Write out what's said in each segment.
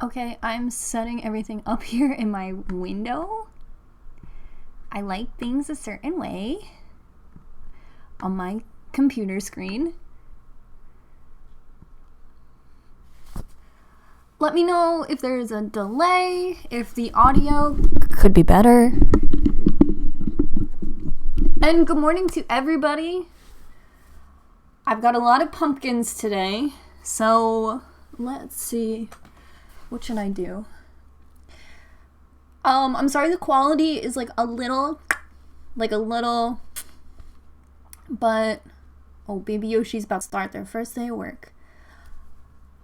Okay, I'm setting everything up here in my window. I like things a certain way on my computer screen. Let me know if there's a delay, if the audio could be better. And good morning to everybody. I've got a lot of pumpkins today, so let's see. What should I do? I'm sorry the quality is a little, but, oh, Baby Yoshi's about to start their first day of work.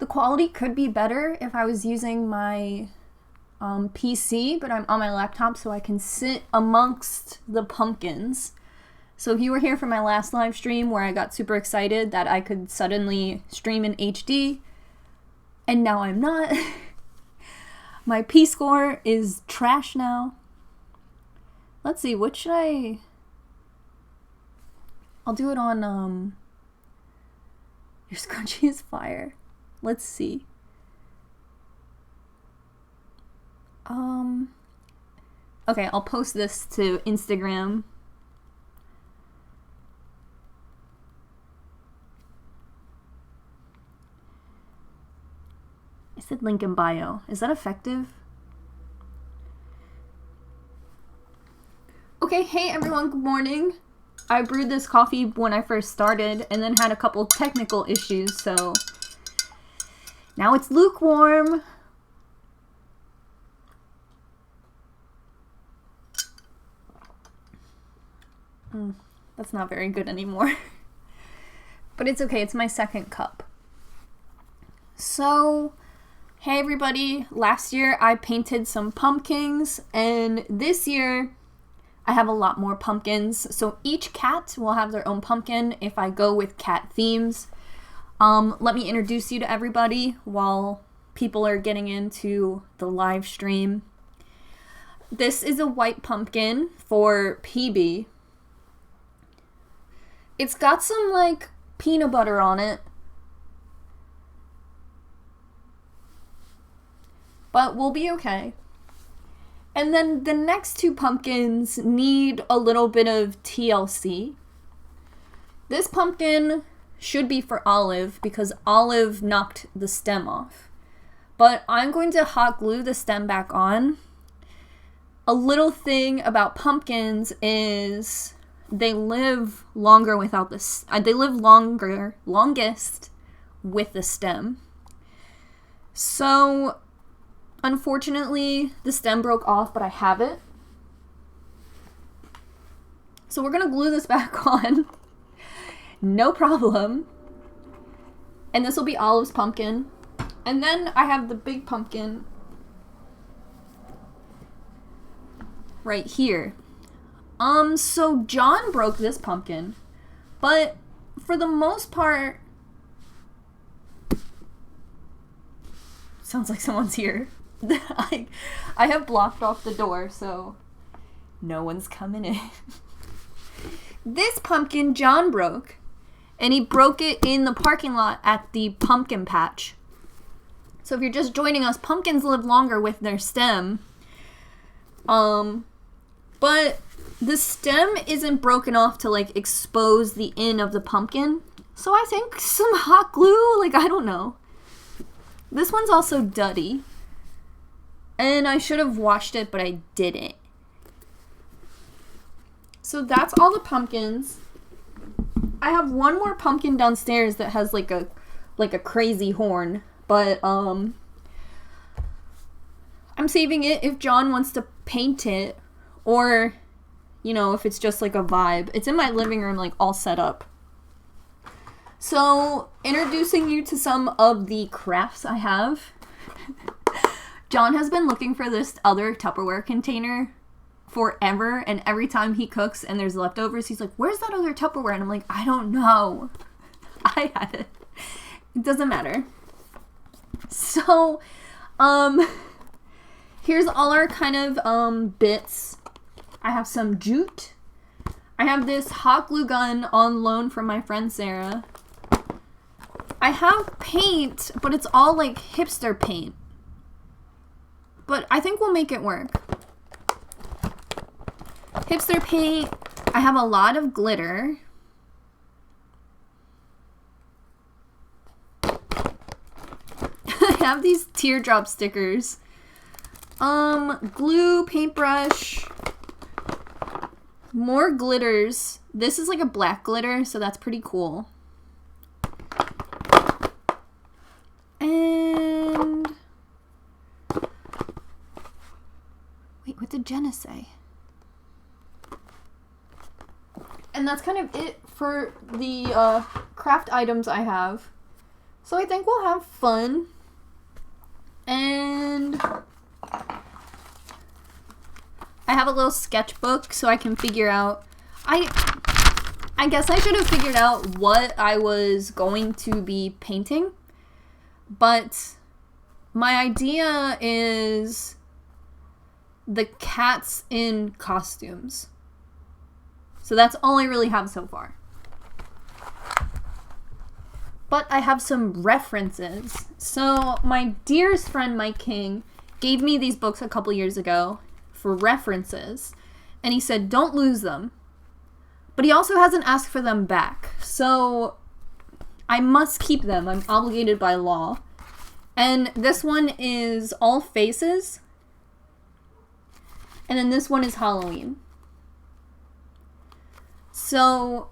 The quality could be better if I was using my PC, but I'm on my laptop so I can sit amongst the pumpkins. So if you were here for my last live stream where I got super excited that I could suddenly stream in HD, and now I'm not. My P-score is trash now. Let's see, what should I... I'll do it on, Your scrunchie is fire. Let's see. Okay, I'll post this to Instagram. I said link in bio. Is that effective? Okay, hey everyone, good morning. I brewed this coffee when I first started and then had a couple technical issues, so now it's lukewarm. That's not very good anymore. But it's okay, it's my second cup. So, hey everybody, last year I painted some pumpkins, and this year I have a lot more pumpkins. So each cat will have their own pumpkin if I go with cat themes. Let me introduce you to everybody while people are getting into the live stream. This is a white pumpkin for PB. It's got some peanut butter on it. But we'll be okay. And then the next two pumpkins need a little bit of TLC. This pumpkin should be for Olive because Olive knocked the stem off. But I'm going to hot glue the stem back on. A little thing about pumpkins is they live longer without this. They live longest with the stem. So unfortunately, the stem broke off, but I have it. So we're gonna glue this back on. No problem. And this will be Olive's pumpkin. And then I have the big pumpkin right here. So John broke this pumpkin, but for the most part, sounds like someone's here. I have blocked off the door, so no one's coming in. This pumpkin John broke, and he broke it in the parking lot at the pumpkin patch. So if you're just joining us, pumpkins live longer with their stem. But the stem isn't broken off to expose the end of the pumpkin. So I think some hot glue, I don't know. This one's also duddy. And I should have washed it, but I didn't. So that's all the pumpkins. I have one more pumpkin downstairs that has a crazy horn, but I'm saving it if John wants to paint it, or if it's just a vibe. It's in my living room all set up. So introducing you to some of the crafts I have. John has been looking for this other Tupperware container forever, and every time he cooks and there's leftovers, he's like, where's that other Tupperware? And I'm like, I don't know. I had it. It doesn't matter. So, here's all our kind of bits. I have some jute. I have this hot glue gun on loan from my friend Sarah. I have paint, but it's all like hipster paint. but I think we'll make it work. Hipster paint. I have a lot of glitter. I have these teardrop stickers. Glue, paintbrush, more glitters. This is like a black glitter, so that's pretty cool. And wait, what did Jenna say? And that's kind of it for the craft items I have. So I think we'll have fun. And I have a little sketchbook so I can figure out. I guess I should have figured out what I was going to be painting. But my idea is the cats in costumes. So that's all I really have so far. But I have some references. So my dearest friend Mike King gave me these books a couple years ago for references. And he said, don't lose them. But he also hasn't asked for them back. So I must keep them. I'm obligated by law. And this one is All Faces. And then this one is Halloween. So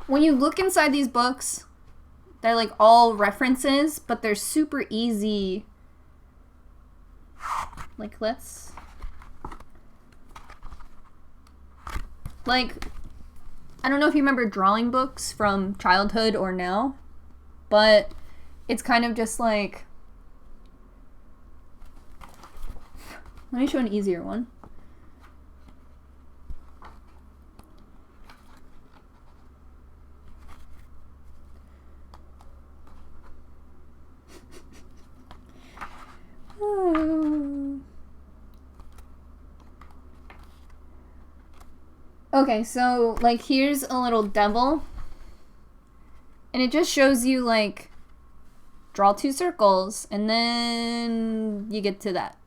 when you look inside these books, they're like all references, but they're super easy. Like, I don't know if you remember drawing books from childhood or now, but it's kind of just like, let me show an easier one. Okay, so, like, here's a little devil. And it just shows you, like, draw 2 circles, and then you get to that.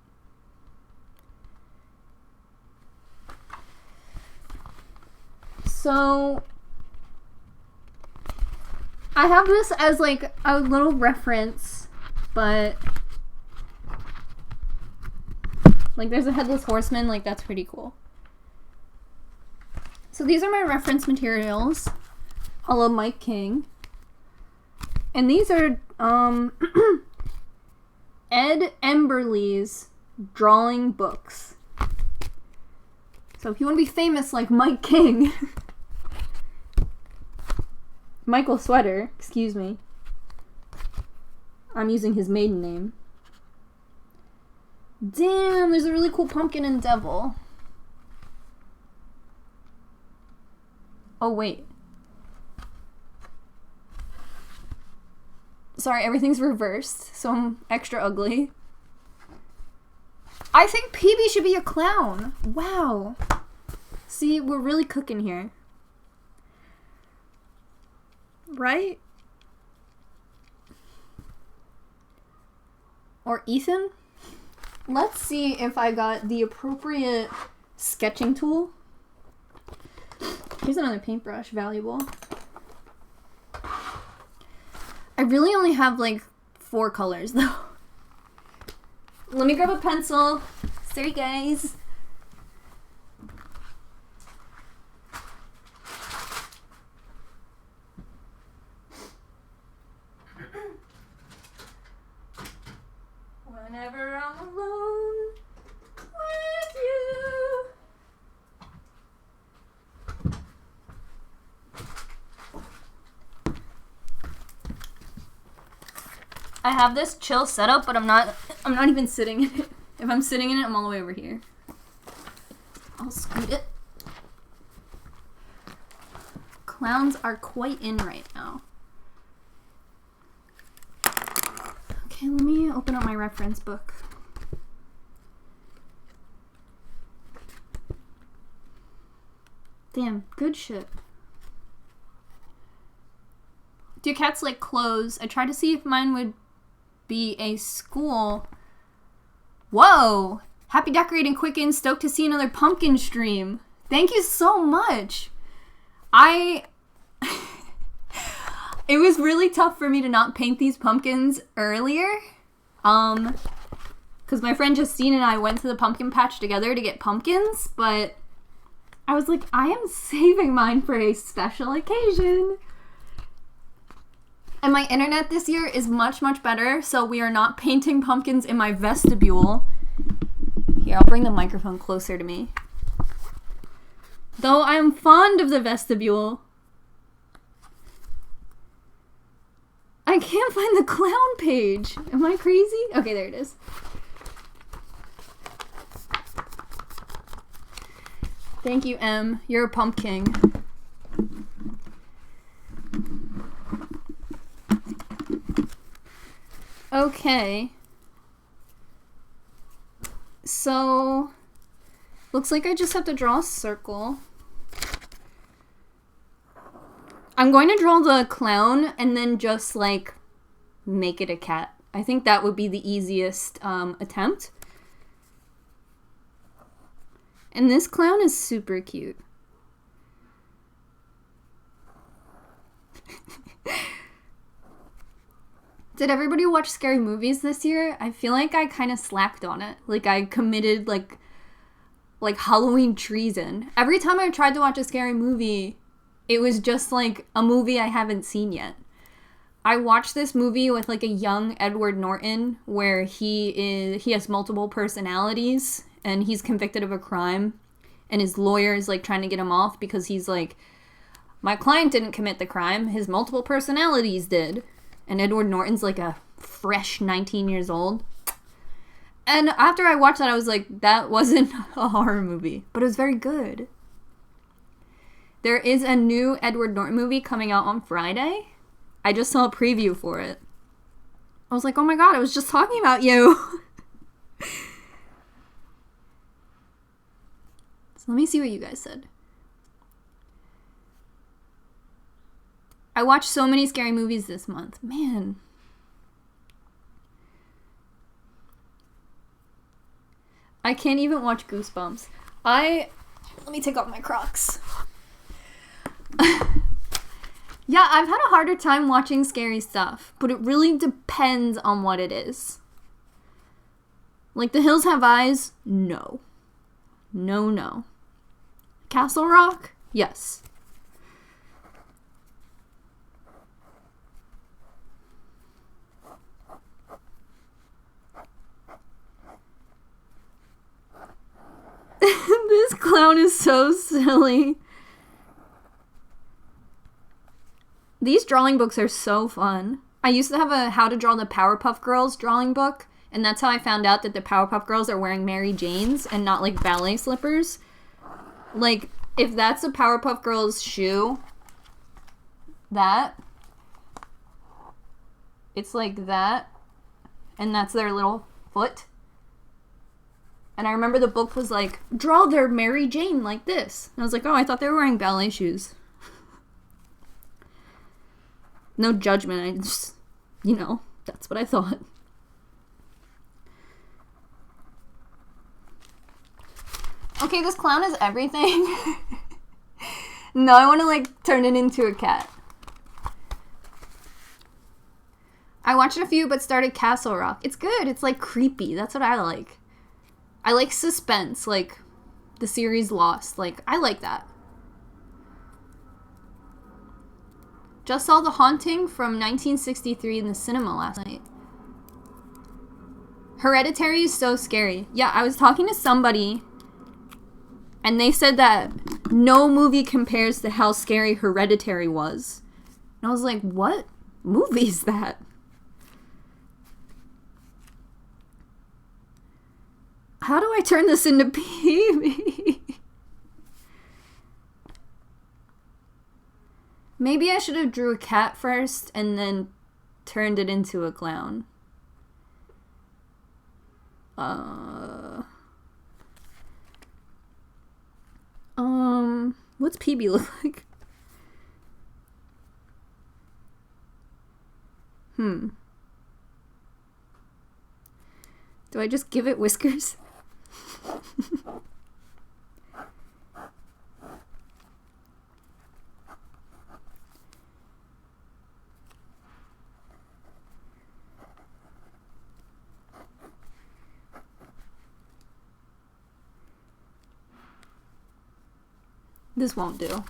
So, I have this as, like, a little reference, but, like, there's a headless horseman, like, that's pretty cool. So these are my reference materials. I love Mike King. And these are Ed Emberley's drawing books. So if you want to be famous like Mike King, Michael Sweater, excuse me. I'm using his maiden name. Damn, there's a really cool pumpkin and devil. Oh, wait. Sorry, everything's reversed, so I'm extra ugly. I think PB should be a clown. Wow. See, we're really cooking here. Right? Or Ethan? Let's see if I got the appropriate sketching tool. Here's another paintbrush, valuable. I really only have like 4 colors though. Let me grab a pencil. Sorry guys. Whenever I'm alone with you. I have this chill setup, but I'm not even sitting in it. If I'm sitting in it, I'm all the way over here. I'll scoot it. Clowns are quite in right now. Okay, let me open up my reference book. Damn, good shit. Do your cats like clothes? I tried to see if mine would be a school. Whoa! Happy decorating, Quicken. Stoked to see another pumpkin stream. Thank you so much. It was really tough for me to not paint these pumpkins earlier. Because my friend Justine and I went to the pumpkin patch together to get pumpkins, but I was like, I am saving mine for a special occasion. And my internet this year is much, much better, so we are not painting pumpkins in my vestibule. Here, I'll bring the microphone closer to me. Though I am fond of the vestibule, I can't find the clown page. Am I crazy? Okay, there it is. Thank you, M. You're a pumpkin. Okay. So, looks like I just have to draw a circle. I'm going to draw the clown and then just, like, make it a cat. I think that would be the easiest attempt. And this clown is super cute. Did everybody watch scary movies this year? I feel like I kind of slacked on it. Like, I committed, like Halloween treason. Every time I tried to watch a scary movie, it was just, like, a movie I haven't seen yet. I watched this movie with, like, a young Edward Norton where he has multiple personalities and he's convicted of a crime and his lawyer is, like, trying to get him off because he's like, my client didn't commit the crime, his multiple personalities did. And Edward Norton's, like, a fresh 19 years old. And after I watched that, I was like, that wasn't a horror movie, but it was very good. There is a new Edward Norton movie coming out on Friday. I just saw a preview for it. I was like, oh my god, I was just talking about you. So let me see what you guys said. I watched so many scary movies this month. Man. I can't even watch Goosebumps. Let me take off my Crocs. Yeah, I've had a harder time watching scary stuff, but it really depends on what it is. Like, The Hills Have Eyes? No. No, no. Castle Rock? Yes. This clown is so silly. These drawing books are so fun. I used to have a How to Draw the Powerpuff Girls drawing book, and that's how I found out that the Powerpuff Girls are wearing Mary Janes and not, like, ballet slippers. Like, if that's a Powerpuff Girls shoe, it's like that, and that's their little foot. And I remember the book was like, draw their Mary Jane like this. And I was like, oh, I thought they were wearing ballet shoes. No judgment, I just, that's what I thought. Okay, this clown is everything. No, I want to, like, turn it into a cat. I watched a few, but started Castle Rock. It's good. It's, like, creepy. That's what I like. I like suspense, like the series Lost. Like, I like that. Just saw The Haunting from 1963 in the cinema last night. Hereditary is so scary. Yeah, I was talking to somebody, and they said that no movie compares to how scary Hereditary was. And I was like, what movie is that? How do I turn this into PB? Maybe I should have drew a cat first and then turned it into a clown. What's PB look like? Do I just give it whiskers? This won't do.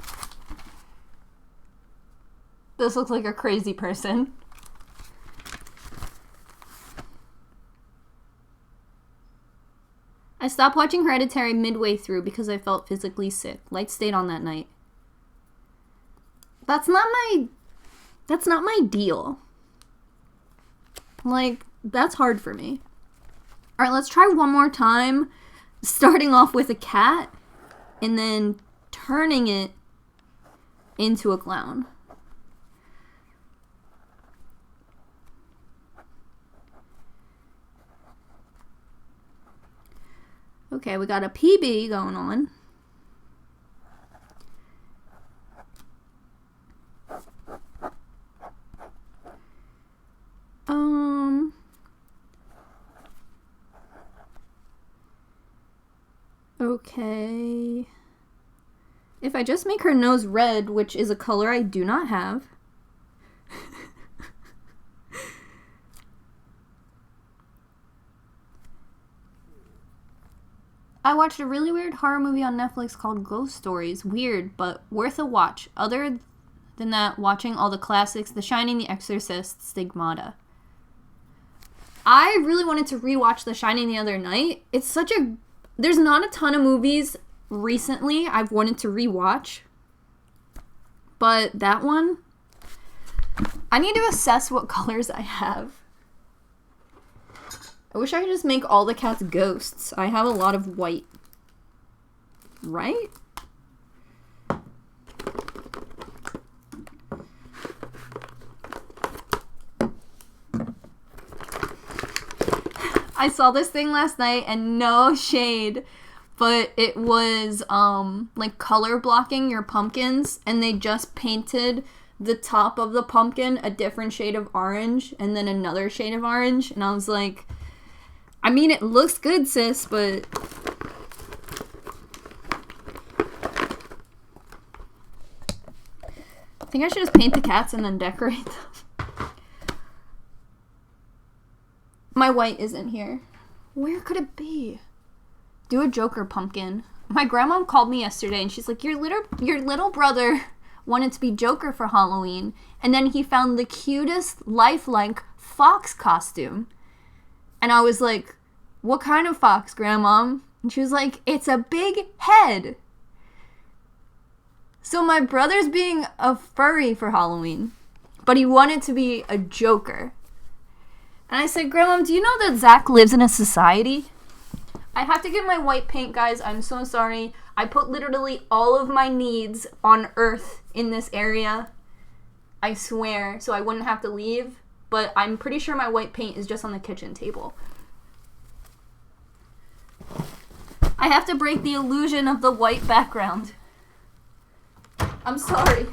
This looks like a crazy person. I stopped watching Hereditary midway through because I felt physically sick. Light stayed on that night. That's not my deal. Like, that's hard for me. Alright, let's try one more time. Starting off with a cat and then turning it into a clown. Okay, we got a PB going on. Okay. If I just make her nose red, which is a color I do not have. I watched a really weird horror movie on Netflix called Ghost Stories. Weird, but worth a watch. Other than that, watching all the classics, The Shining, The Exorcist, Stigmata. I really wanted to rewatch The Shining the other night. There's not a ton of movies recently I've wanted to rewatch. But that one, I need to assess what colors I have. I wish I could just make all the cats ghosts. I have a lot of white. Right? I saw this thing last night and no shade, but it was like color blocking your pumpkins, and they just painted the top of the pumpkin a different shade of orange and then another shade of orange, and I was like, I mean, it looks good, sis, but I think I should just paint the cats and then decorate them. My white isn't here. Where could it be? Do a Joker pumpkin. My grandma called me yesterday and she's like, your little brother wanted to be Joker for Halloween, and then he found the cutest lifelike fox costume. And I was like, what kind of fox, Grandma? And she was like, it's a big head. So my brother's being a furry for Halloween, but he wanted to be a Joker. And I said, Grandma, do you know that Zach lives in a society? I have to get my white paint, guys. I'm so sorry. I put literally all of my needs on Earth in this area. I swear. So I wouldn't have to leave. But I'm pretty sure my white paint is just on the kitchen table. I have to break the illusion of the white background. I'm sorry.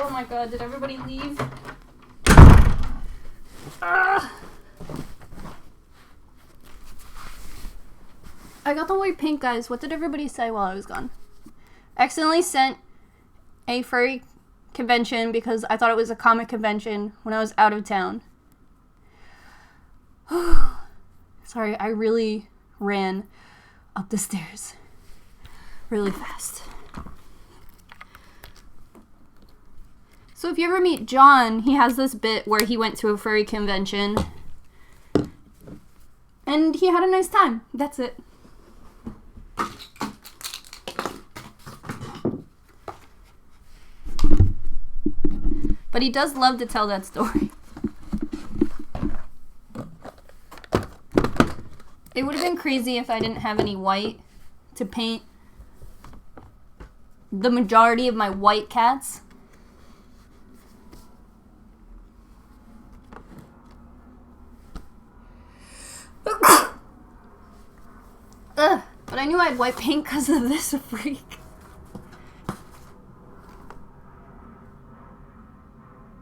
Oh my god, did everybody leave? I got the white pink, guys. What did everybody say while I was gone? Accidentally sent a furry convention because I thought it was a comic convention when I was out of town. Sorry, I really ran up the stairs really fast. So if you ever meet John, he has this bit where he went to a furry convention and he had a nice time. That's it. But he does love to tell that story. It would have been crazy if I didn't have any white to paint the majority of my white cats. But I knew I had white paint because of this freak.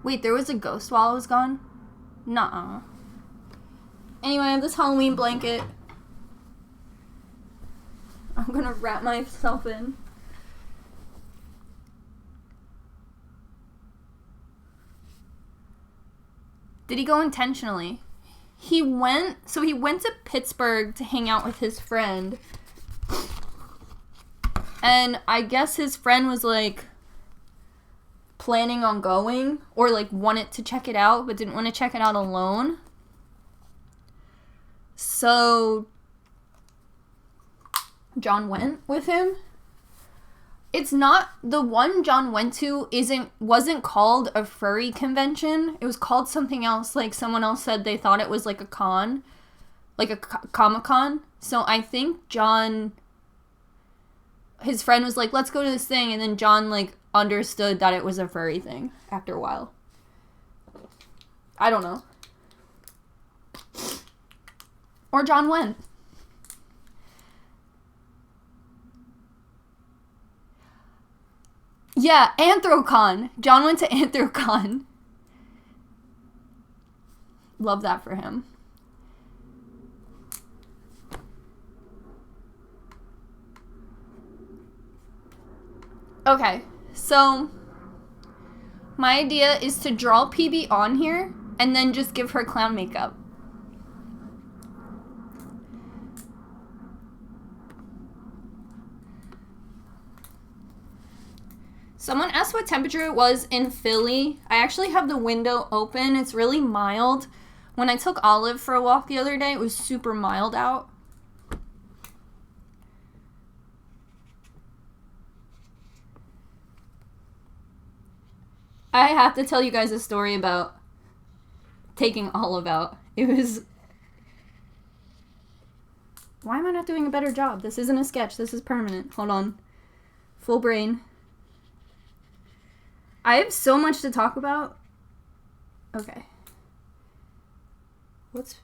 Wait, there was a ghost while I was gone? Nuh-uh. Anyway, I have this Halloween blanket. I'm gonna wrap myself in. Did he go intentionally? He went to Pittsburgh to hang out with his friend. And I guess his friend was like planning on going or like wanted to check it out but didn't want to check it out alone. So John went with him. It's not, the one John went to wasn't called a furry convention. It was called something else. Like someone else said they thought it was like a con, like a Comic-Con. So I think John, his friend was like, let's go to this thing. And then John like understood that it was a furry thing after a while. I don't know. Or John went. Yeah, Anthrocon. John went to Anthrocon. Love that for him. Okay, so my idea is to draw PB on here and then just give her clown makeup. Someone asked what temperature it was in Philly. I actually have the window open. It's really mild. When I took Olive for a walk the other day, it was super mild out. I have to tell you guys a story about taking Olive out. It was... Why am I not doing a better job? This isn't a sketch. This is permanent. Hold on. Full brain. I have so much to talk about. Okay. What's...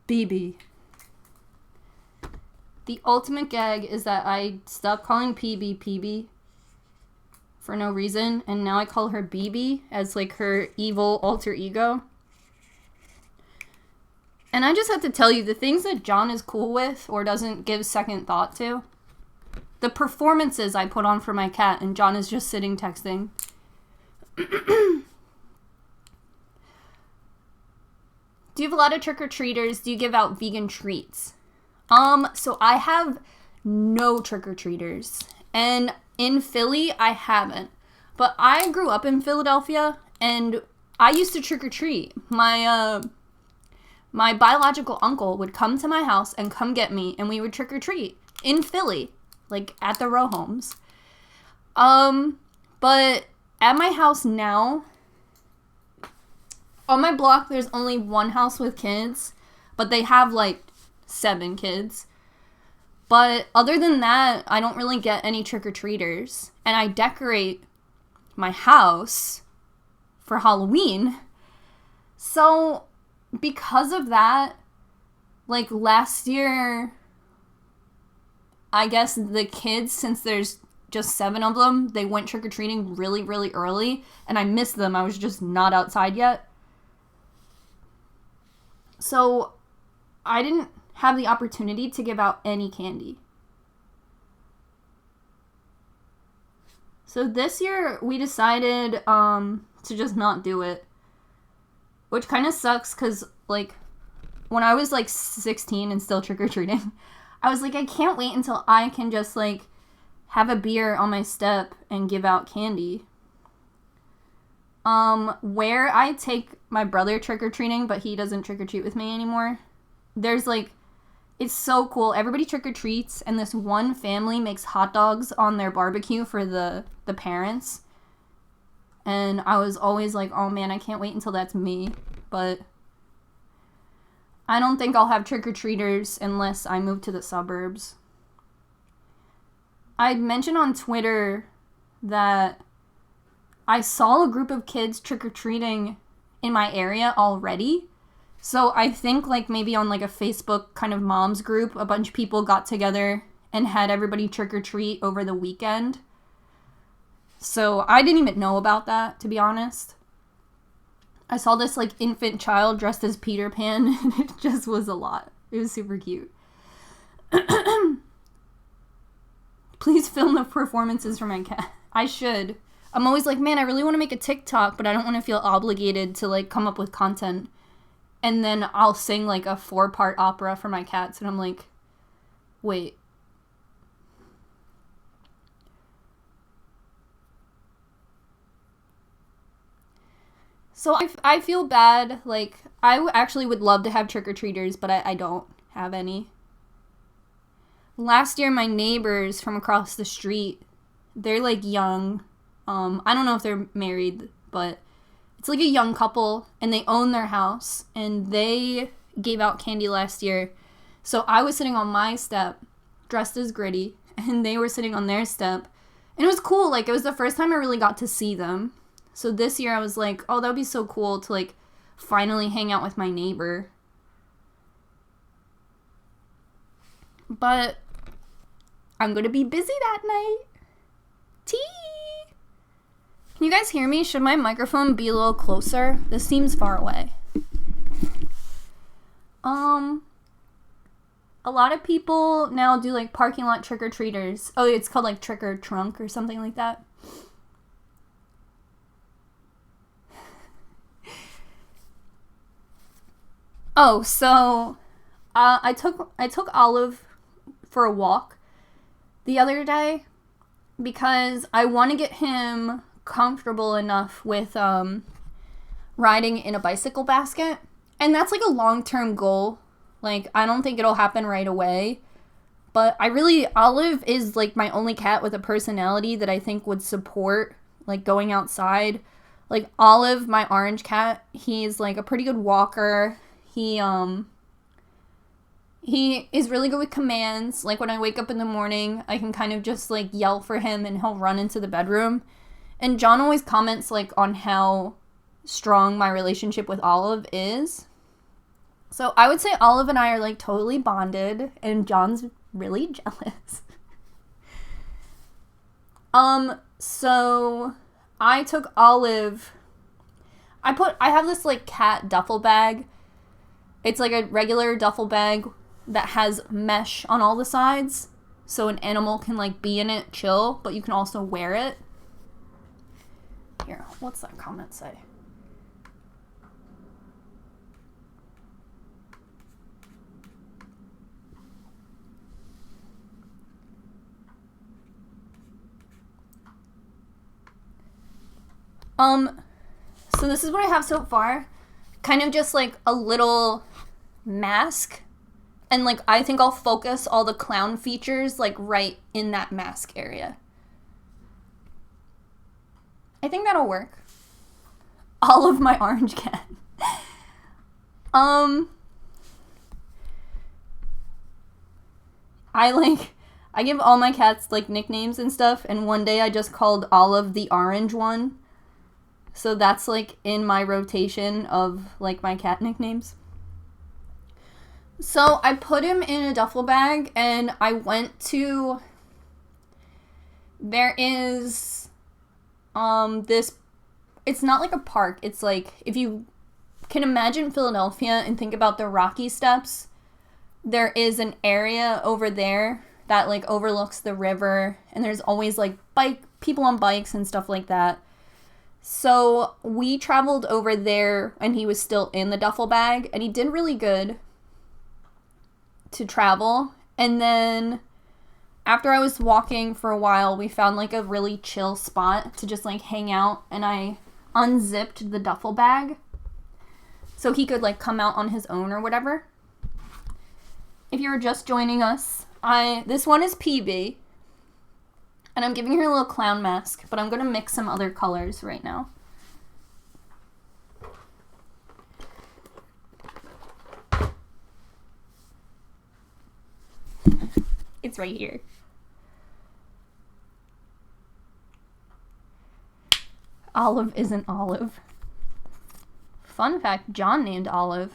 BB. The ultimate gag is that I stopped calling PB PB for no reason, and now I call her BB as like her evil alter ego. And I just have to tell you, the things that John is cool with or doesn't give second thought to, the performances I put on for my cat, and John is just sitting texting. Do you have a lot of trick-or-treaters? Do you give out vegan treats? So I have no trick-or-treaters. And in Philly, I haven't. But I grew up in Philadelphia, and I used to trick-or-treat. My biological uncle would come to my house and come get me, and we would trick-or-treat in Philly, like at the row homes. But at my house now, on my block, there's only one house with kids, but they have like 7 kids. But other than that, I don't really get any trick-or-treaters. And I decorate my house for Halloween. So because of that, like last year, I guess the kids, since there's just 7 of them, they went trick-or-treating really, really early. And I missed them. I was just not outside yet. So I didn't have the opportunity to give out any candy. So this year we decided to just not do it, which kind of sucks because like when I was like 16 and still trick-or-treating, I was like, I can't wait until I can just like have a beer on my step and give out candy. Where I take my brother trick-or-treating, but he doesn't trick-or-treat with me anymore, there's like, it's so cool. Everybody trick-or-treats, and this one family makes hot dogs on their barbecue for the parents. And I was always like, oh man, I can't wait until that's me. But I don't think I'll have trick-or-treaters unless I move to the suburbs. I mentioned on Twitter that I saw a group of kids trick-or-treating in my area already. So I think like maybe on like a Facebook kind of moms group, a bunch of people got together and had everybody trick-or-treat over the weekend. So I didn't even know about that, to be honest. I saw this like infant child dressed as Peter Pan and it just was a lot. It was super cute. Please film the performances for my cat. I should. I'm always like, man, I really want to make a TikTok, but I don't want to feel obligated to like come up with content. And then I'll sing like a 4-part opera for my cats. And I'm like, wait. So I feel bad. Like, I actually would love to have trick-or-treaters, but I don't have any. Last year, my neighbors from across the street, they're like young. I don't know if they're married, but it's like a young couple, and they own their house, and they gave out candy last year. So I was sitting on my step, dressed as Gritty, and they were sitting on their step. And it was cool. Like, it was the first time I really got to see them. So this year I was like, oh, that would be so cool to, like, finally hang out with my neighbor. But I'm going to be busy that night. Tea! Can you guys hear me? Should my microphone be a little closer? This seems far away. A lot of people now do like parking lot trick-or-treaters. Oh, it's called like trick-or-trunk or something like that. Oh, so I took Olive for a walk the other day because I want to get him comfortable enough with riding in a bicycle basket, and that's like a long-term goal. Like, I don't think it'll happen right away, but Olive is like my only cat with a personality that I think would support like going outside. Like, Olive, my orange cat, he's like a pretty good walker. He is really good with commands. Like, when I wake up in the morning, I can kind of just like yell for him and he'll run into the bedroom. And John always comments, like, on how strong my relationship with Olive is. So I would say Olive and I are, like, totally bonded, and John's really jealous. So I took Olive. I have this, like, cat duffel bag. It's, like, a regular duffel bag that has mesh on all the sides. So an animal can, like, be in it, chill, but you can also wear it. Here, what's that comment say? So this is what I have so far. Kind of just like a little mask. And like, I think I'll focus all the clown features like right in that mask area. I think that'll work. All of my orange cat. I I give all my cats, like, nicknames and stuff, and one day I just called Olive the orange one. So that's, like, in my rotation of, like, my cat nicknames. So I put him in a duffel bag, and I went to... There is, this... It's not like a park. It's like, if you can imagine Philadelphia and think about the Rocky Steps, there is an area over there that, like, overlooks the river, and there's always, like, people on bikes and stuff like that. So we traveled over there, and he was still in the duffel bag, and he did really good to travel. And then after I was walking for a while, we found, like, a really chill spot to just, like, hang out, and I unzipped the duffel bag so he could, like, come out on his own or whatever. If you're just joining us, this one is PB, and I'm giving her a little clown mask, but I'm going to mix some other colors right now. It's right here. Olive isn't Olive. Fun fact, John named Olive.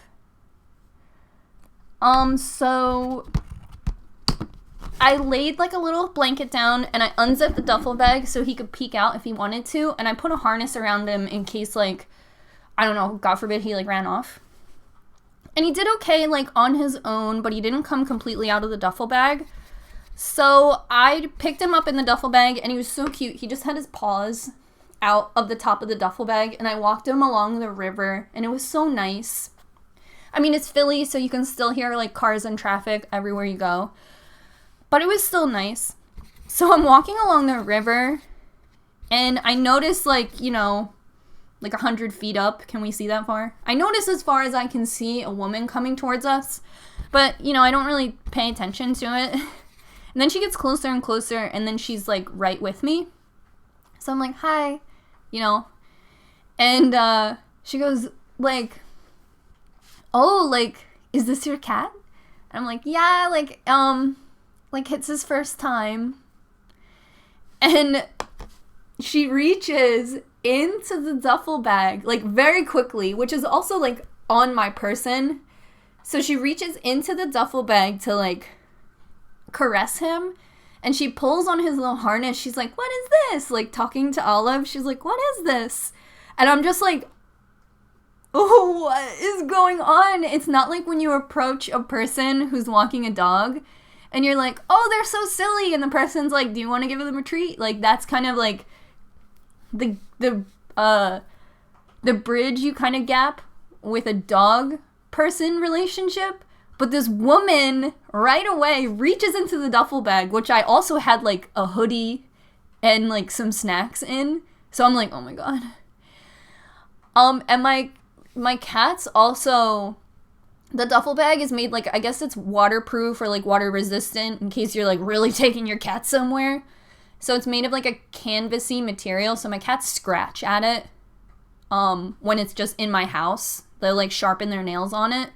So I laid, like, a little blanket down, and I unzipped the duffel bag so he could peek out if he wanted to, and I put a harness around him in case, like, I don't know, God forbid he, like, ran off. And he did okay, like, on his own, but he didn't come completely out of the duffel bag. So I picked him up in the duffel bag, and he was so cute. He just had his paws out of the top of the duffel bag, and I walked him along the river, and it was so nice. I mean, it's Philly, so you can still hear, like, cars and traffic everywhere you go. But it was still nice. So I'm walking along the river, and I noticed, like, you know, like 100 feet up. Can we see that far? I noticed as far as I can see a woman coming towards us. But, you know, I don't really pay attention to it. And then she gets closer and closer, and then she's, like, right with me. So I'm like, hi, you know. And she goes, like, oh, like, is this your cat? And I'm like, yeah, like, it's his first time. And she reaches into the duffel bag, like, very quickly, which is also, like, on my person. So she reaches into the duffel bag to, like, caress him. And she pulls on his little harness. She's like, what is this? Like, talking to Olive. She's like, what is this? And I'm just like, oh, what is going on? It's not like when you approach a person who's walking a dog and you're like, oh, they're so silly. And the person's like, do you want to give them a treat? Like, that's kind of like the bridge you kind of gap with a dog person relationship. But this woman right away reaches into the duffel bag, which I also had, like, a hoodie and, like, some snacks in. So I'm like, oh my God. And my cats also, the duffel bag is made, like, I guess it's waterproof or, like, water resistant in case you're, like, really taking your cat somewhere. So it's made of, like, a canvasy material, so my cats scratch at it when it's just in my house. They, like, sharpen their nails on it.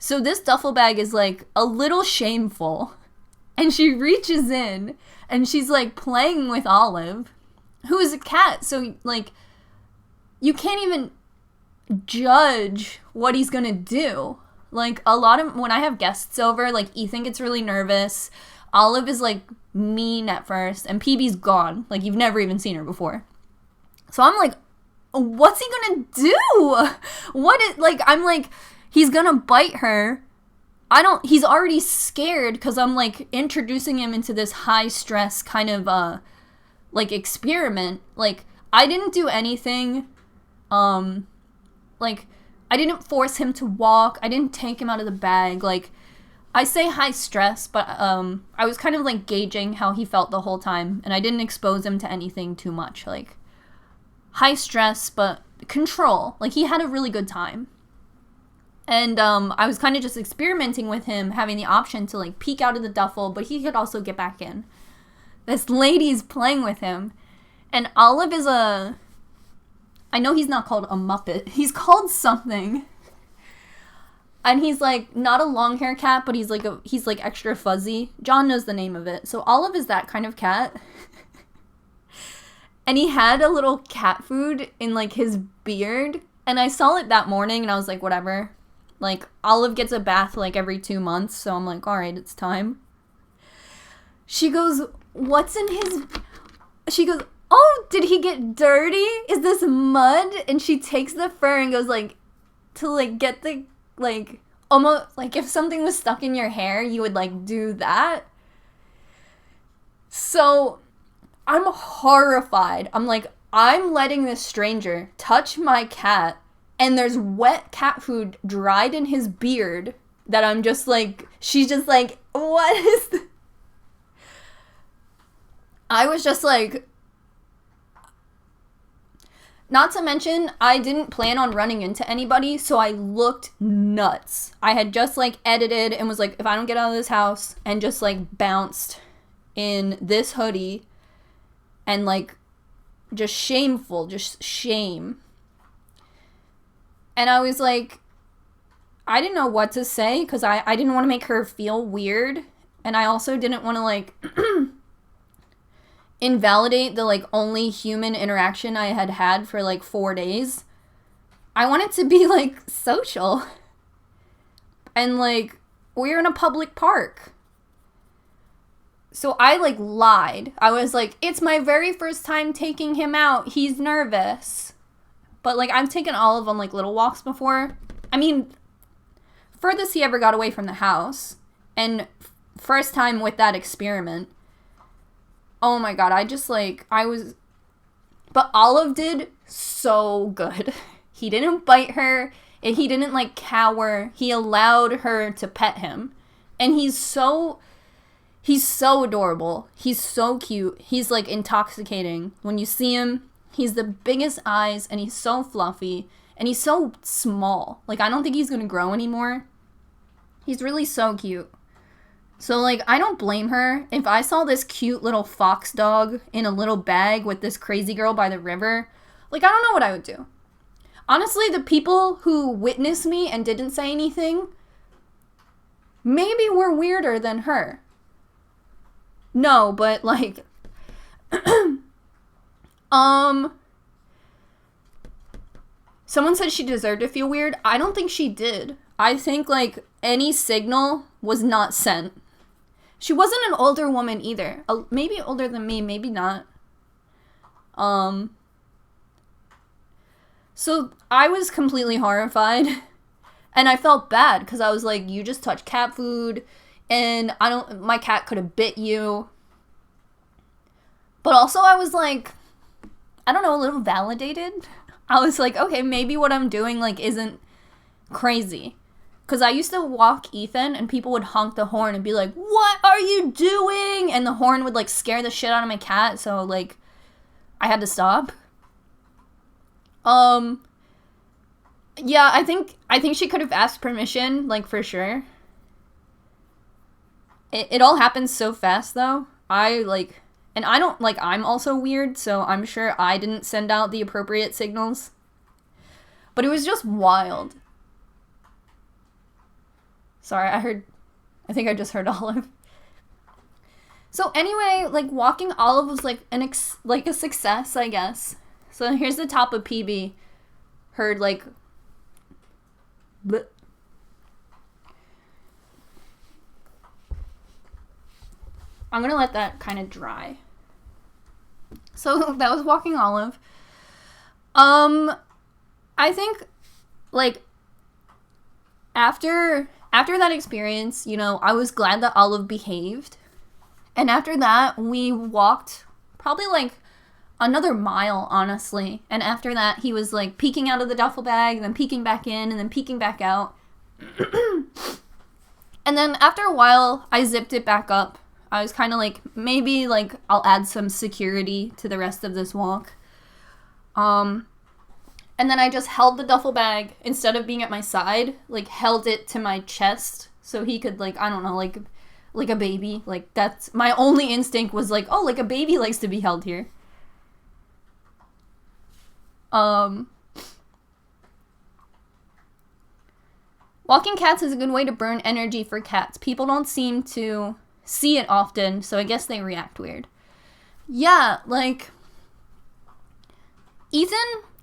So this duffel bag is, like, a little shameful. And she reaches in, and she's, like, playing with Olive, who is a cat. So, like, you can't even judge what he's gonna do. Like, a lot of, when I have guests over, like, Ethan gets really nervous. Olive is, like, mean at first, and PB's gone. Like, you've never even seen her before. So I'm like, what's he gonna do? I'm like, he's gonna bite her. He's already scared because I'm, like, introducing him into this high stress kind of, like, experiment. Like, I didn't do anything, like, I didn't force him to walk. I didn't take him out of the bag. Like, I say high stress, but, I was kind of, like, gauging how he felt the whole time, and I didn't expose him to anything too much. Like, high stress, but control. Like, he had a really good time. And I was kind of just experimenting with him, having the option to, like, peek out of the duffel, but he could also get back in. This lady's playing with him. And Olive is I know he's not called a Muppet. He's called something. And he's like not a long hair cat, but he's like extra fuzzy. John knows the name of it. So Olive is that kind of cat. And he had a little cat food in like his beard. And I saw it that morning and I was like, whatever. Like, Olive gets a bath like every 2 months. So I'm like, all right, it's time. She goes, what's in his... She goes, oh, did he get dirty? Is this mud? And she takes the fur and goes like, to like get the, like, almost, like if something was stuck in your hair, you would like do that. So I'm horrified. I'm like, I'm letting this stranger touch my cat, and there's wet cat food dried in his beard that I'm just like, she's just like, what is this? I was just like, not to mention, I didn't plan on running into anybody, so I looked nuts. I had just like edited and was like, if I don't get out of this house, and just like bounced in this hoodie and like just shameful, just shame. And I was like, I didn't know what to say because I didn't want to make her feel weird. And I also didn't want to like invalidate the like only human interaction I had had for like 4 days. I wanted to be like social. And like, we're in a public park. So I like lied. I was like, it's my very first time taking him out. He's nervous. But like, I've taken Olive on like little walks before. I mean, furthest he ever got away from the house. And first time with that experiment. Oh my god, I just like, but Olive did so good. He didn't bite her. He didn't like cower. He allowed her to pet him. And he's so adorable. He's so cute. He's like intoxicating. When you see him, he's the biggest eyes and he's so fluffy and he's so small. Like, I don't think he's gonna grow anymore. He's really so cute. So like, I don't blame her. If I saw this cute little fox dog in a little bag with this crazy girl by the river, like, I don't know what I would do. Honestly, the people who witnessed me and didn't say anything maybe were weirder than her. No, but like, someone said she deserved to feel weird. I don't think she did. I think like any signal was not sent. She wasn't an older woman either. Maybe older than me, maybe not. So I was completely horrified. And I felt bad because I was like, you just touched cat food. And my cat could have bit you. But also I was like, I don't know, a little validated. I was like, okay, maybe what I'm doing like isn't crazy. Because I used to walk Ethan and people would honk the horn and be like, what are you doing? And the horn would like scare the shit out of my cat. So like, I had to stop. Yeah, I think she could have asked permission, like for sure. It all happens so fast though. And I don't, like, I'm also weird, so I'm sure I didn't send out the appropriate signals. But it was just wild. Sorry, I think I just heard Olive. So anyway, like, walking Olive was like a success, I guess. So here's the top of PB. Heard like, bleh. I'm gonna let that kind of dry. So that was walking Olive. I think like after that experience, you know, I was glad that Olive behaved. And after that, we walked probably like another mile, honestly. And after that, he was like peeking out of the duffel bag, and then peeking back in, and then peeking back out. And then after a while, I zipped it back up. I was kind of like, maybe like I'll add some security to the rest of this walk. And then I just held the duffel bag, instead of being at my side, like held it to my chest so he could like, I don't know, like a baby. Like, that's my only instinct was like, oh, like a baby likes to be held here. Walking cats is a good way to burn energy for cats. People don't seem to see it often, so I guess they react weird. Yeah, like, Ethan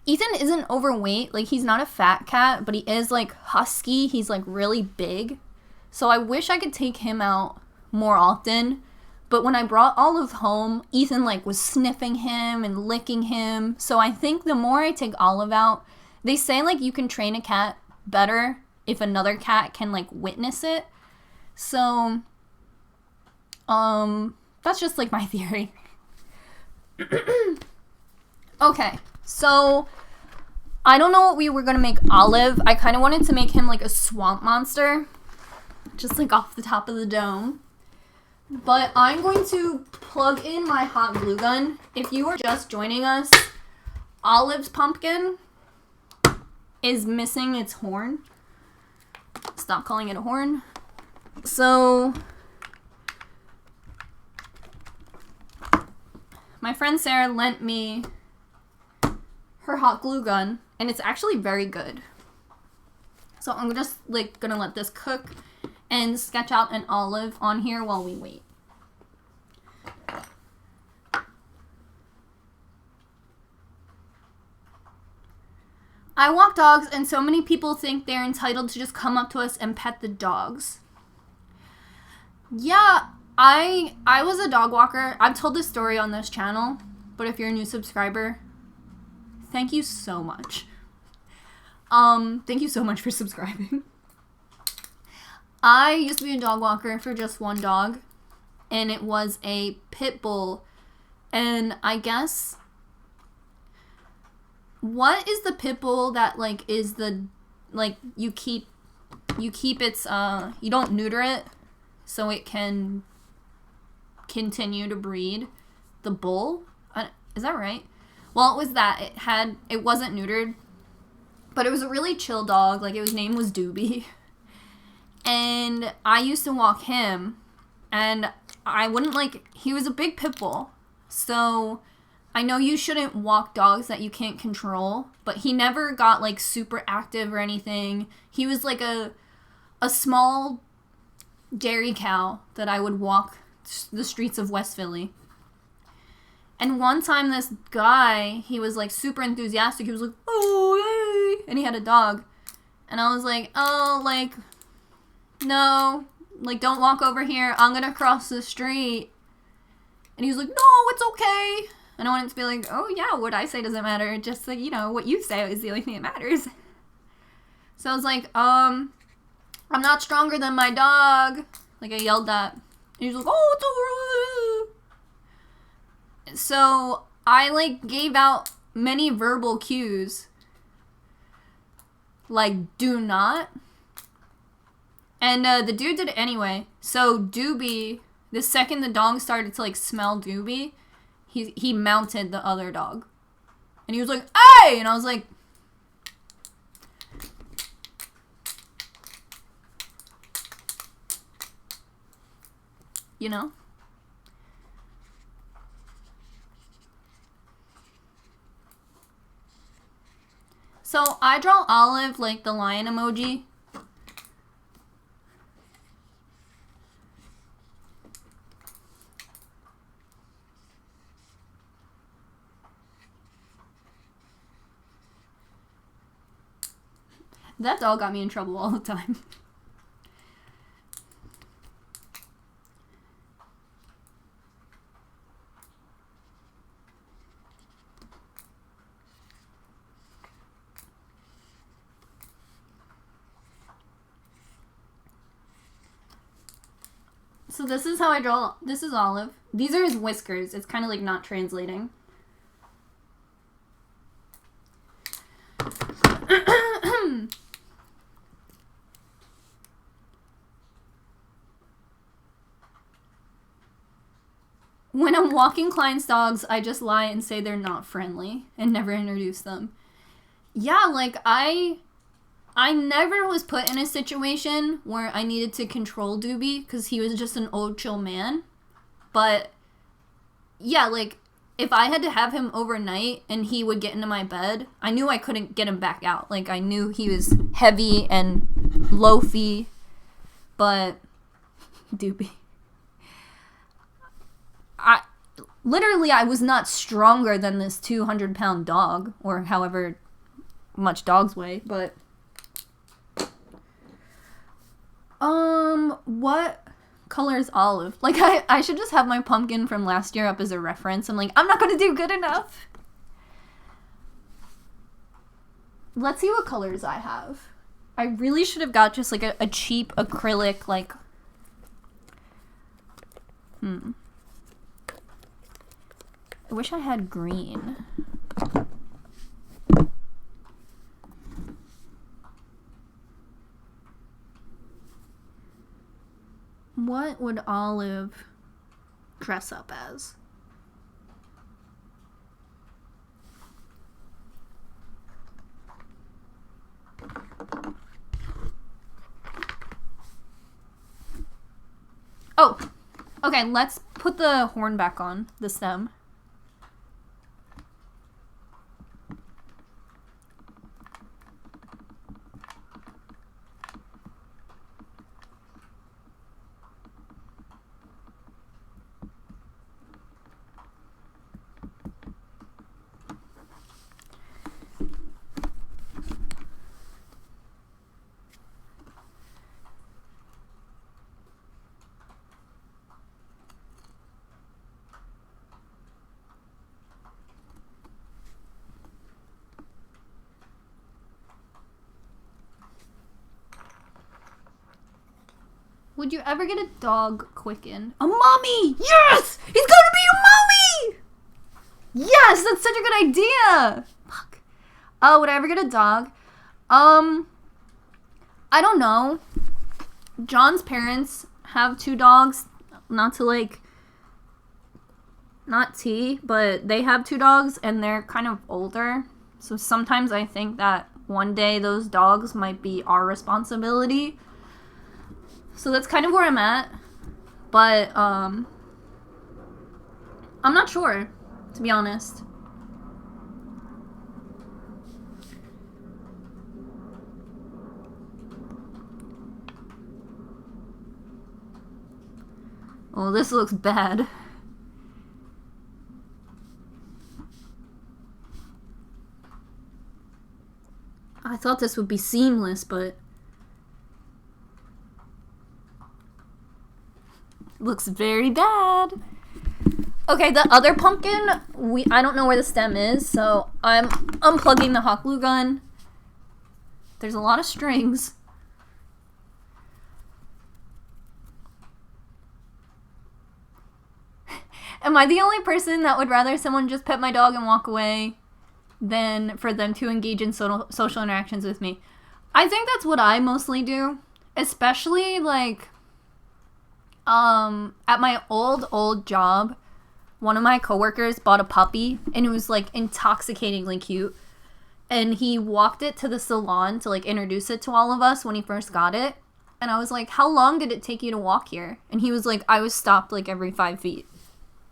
isn't overweight. Like, he's not a fat cat, but he is, like, husky. He's, like, really big. So I wish I could take him out more often. But when I brought Olive home, Ethan, like, was sniffing him and licking him. So I think the more I take Olive out, they say, like, you can train a cat better if another cat can, like, witness it. So, that's just, like, my theory. Okay, so I don't know what we were gonna make Olive. I kind of wanted to make him, like, a swamp monster. Just, like, off the top of the dome. But I'm going to plug in my hot glue gun. If you are just joining us, Olive's pumpkin is missing its horn. Stop calling it a horn. So, my friend Sarah lent me her hot glue gun, and it's actually very good. So I'm just, like, gonna let this cook and sketch out an Olive on here while we wait. I walk dogs, and so many people think they're entitled to just come up to us and pet the dogs. Yeah, I was a dog walker. I've told this story on this channel, but if you're a new subscriber, thank you so much. Thank you so much for subscribing. I used to be a dog walker for just one dog, and it was a pit bull. And I guess, what is the pit bull that, like, is the, like, you keep its, you don't neuter it so it can continue to breed? The bull? Is that right? Well, it was that. It wasn't neutered, but it was a really chill dog. Like, his name was Doobie. And I used to walk him, and I wouldn't, like, he was a big pit bull. So I know you shouldn't walk dogs that you can't control, but he never got, like, super active or anything. He was like a small dairy cow that I would walk the streets of West Philly. And one time this guy, he was, like, super enthusiastic. He was like, oh, yay! And he had a dog. And I was like, oh, like, no, like, don't walk over here. I'm gonna cross the street. And he was like, no, it's okay. And I wanted to be like, oh, yeah, what I say doesn't matter. Just, like, you know, what you say is the only thing that matters. So I was like, I'm not stronger than my dog. Like, I yelled that. And he was like, oh, it's over. So I, like, gave out many verbal cues. Like, do not. And the dude did it anyway. So Doobie, the second the dog started to, like, smell Doobie, he mounted the other dog. And he was like, hey! And I was like, you know? So I draw Olive, like, the lion emoji. That dog got me in trouble all the time. So this is how I draw. This is Olive. These are his whiskers. It's kind of like not translating. When I'm walking clients' dogs, I just lie and say they're not friendly and never introduce them. Yeah, like, I never was put in a situation where I needed to control Doobie because he was just an old chill man. But, yeah, like, if I had to have him overnight and he would get into my bed, I knew I couldn't get him back out. Like, I knew he was heavy and Lofi, but Doopy. I was not stronger than this 200-pound dog, or however much dogs weigh, but what color is olive? Like, I should just have my pumpkin from last year up as a reference. I'm like, I'm not gonna do good enough. Let's see what colors I have. I really should have got just like a cheap acrylic, like, I wish I had green. What would Olive dress up as? Oh, okay, let's put the horn back on, the stem. Would you ever get a dog quicken? A mummy! Yes! He's gonna be a mummy! Yes! That's such a good idea! Fuck. Oh, would I ever get a dog? I don't know. John's parents have 2 dogs. Not tea, but they have 2 dogs and they're kind of older. So sometimes I think that one day those dogs might be our responsibility. So that's kind of where I'm at, but I'm not sure, to be honest. Oh, this looks bad. I thought this would be seamless, but looks very bad. Okay, the other pumpkin, I don't know where the stem is, so I'm unplugging the hot glue gun. There's a lot of strings. Am I the only person that would rather someone just pet my dog and walk away than for them to engage in social interactions with me? I think that's what I mostly do, especially like at my old job, one of my coworkers bought a puppy and it was like intoxicatingly cute, and he walked it to the salon to like introduce it to all of us when he first got it, and I was like, how long did it take you to walk here? And he was like, I was stopped like every 5 feet.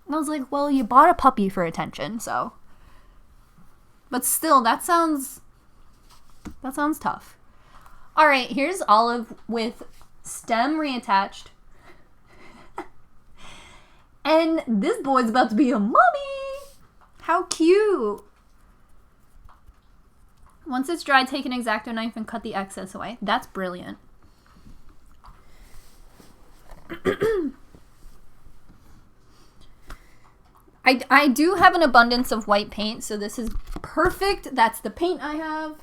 And I was like, well, you bought a puppy for attention, so. But still, that sounds tough. All right, here's Olive with stem reattached. And this boy's about to be a mummy! How cute! Once it's dry, take an X-Acto knife and cut the excess away. That's brilliant. I do have an abundance of white paint, so this is perfect. That's the paint I have.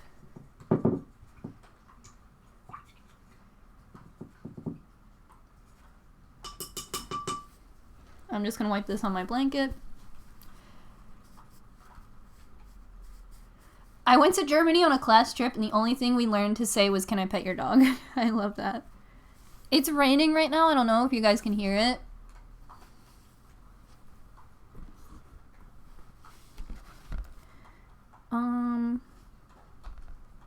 I'm just gonna wipe this on my blanket. I went to Germany on a class trip and the only thing we learned to say was, "Can I pet your dog?" I love that. It's raining right now. I don't know if you guys can hear it.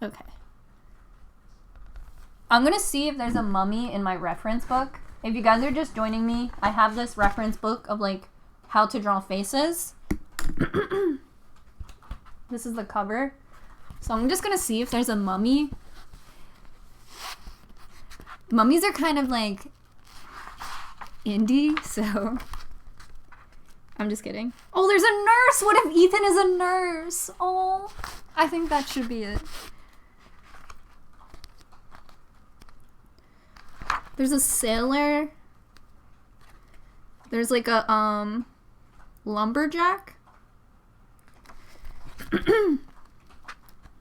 Okay. I'm gonna see if there's a mummy in my reference book. If you guys are just joining me, I have this reference book of like how to draw faces. This is the cover. So I'm just gonna see if there's a mummy. Mummies are kind of like indie, so I'm just kidding. Oh, there's a nurse! What if Ethan is a nurse? Oh, I think that should be it. There's a sailor. There's like a lumberjack.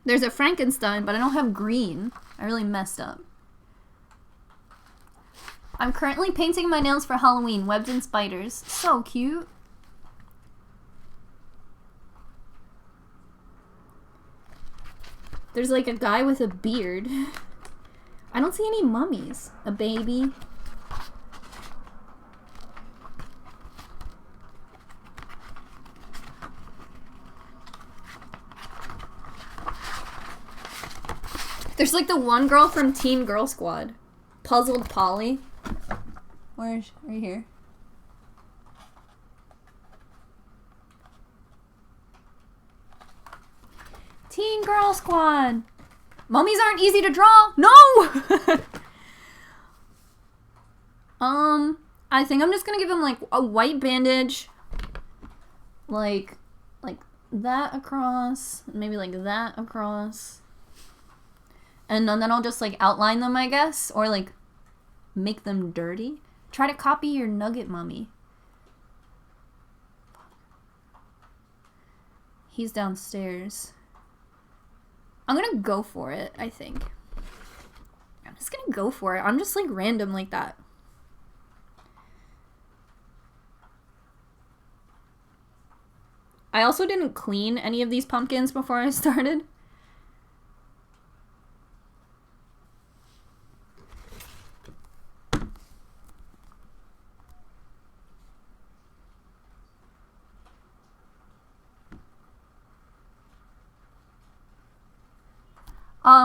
There's a Frankenstein, but I don't have green. I really messed up. I'm currently painting my nails for Halloween. Webs and spiders. So cute. There's like a guy with a beard. I don't see any mummies. A baby. There's like the one girl from Teen Girl Squad. Puzzled Polly. Where's right here? Teen Girl Squad. Mummies aren't easy to draw. No. I think I'm just gonna give him like a white bandage, like that across, maybe like that across, and then I'll just like outline them, I guess, or like make them dirty. Try to copy your nugget mummy. He's downstairs. I'm gonna go for it, I think. I'm just gonna go for it. I'm just like random like that. I also didn't clean any of these pumpkins before I started.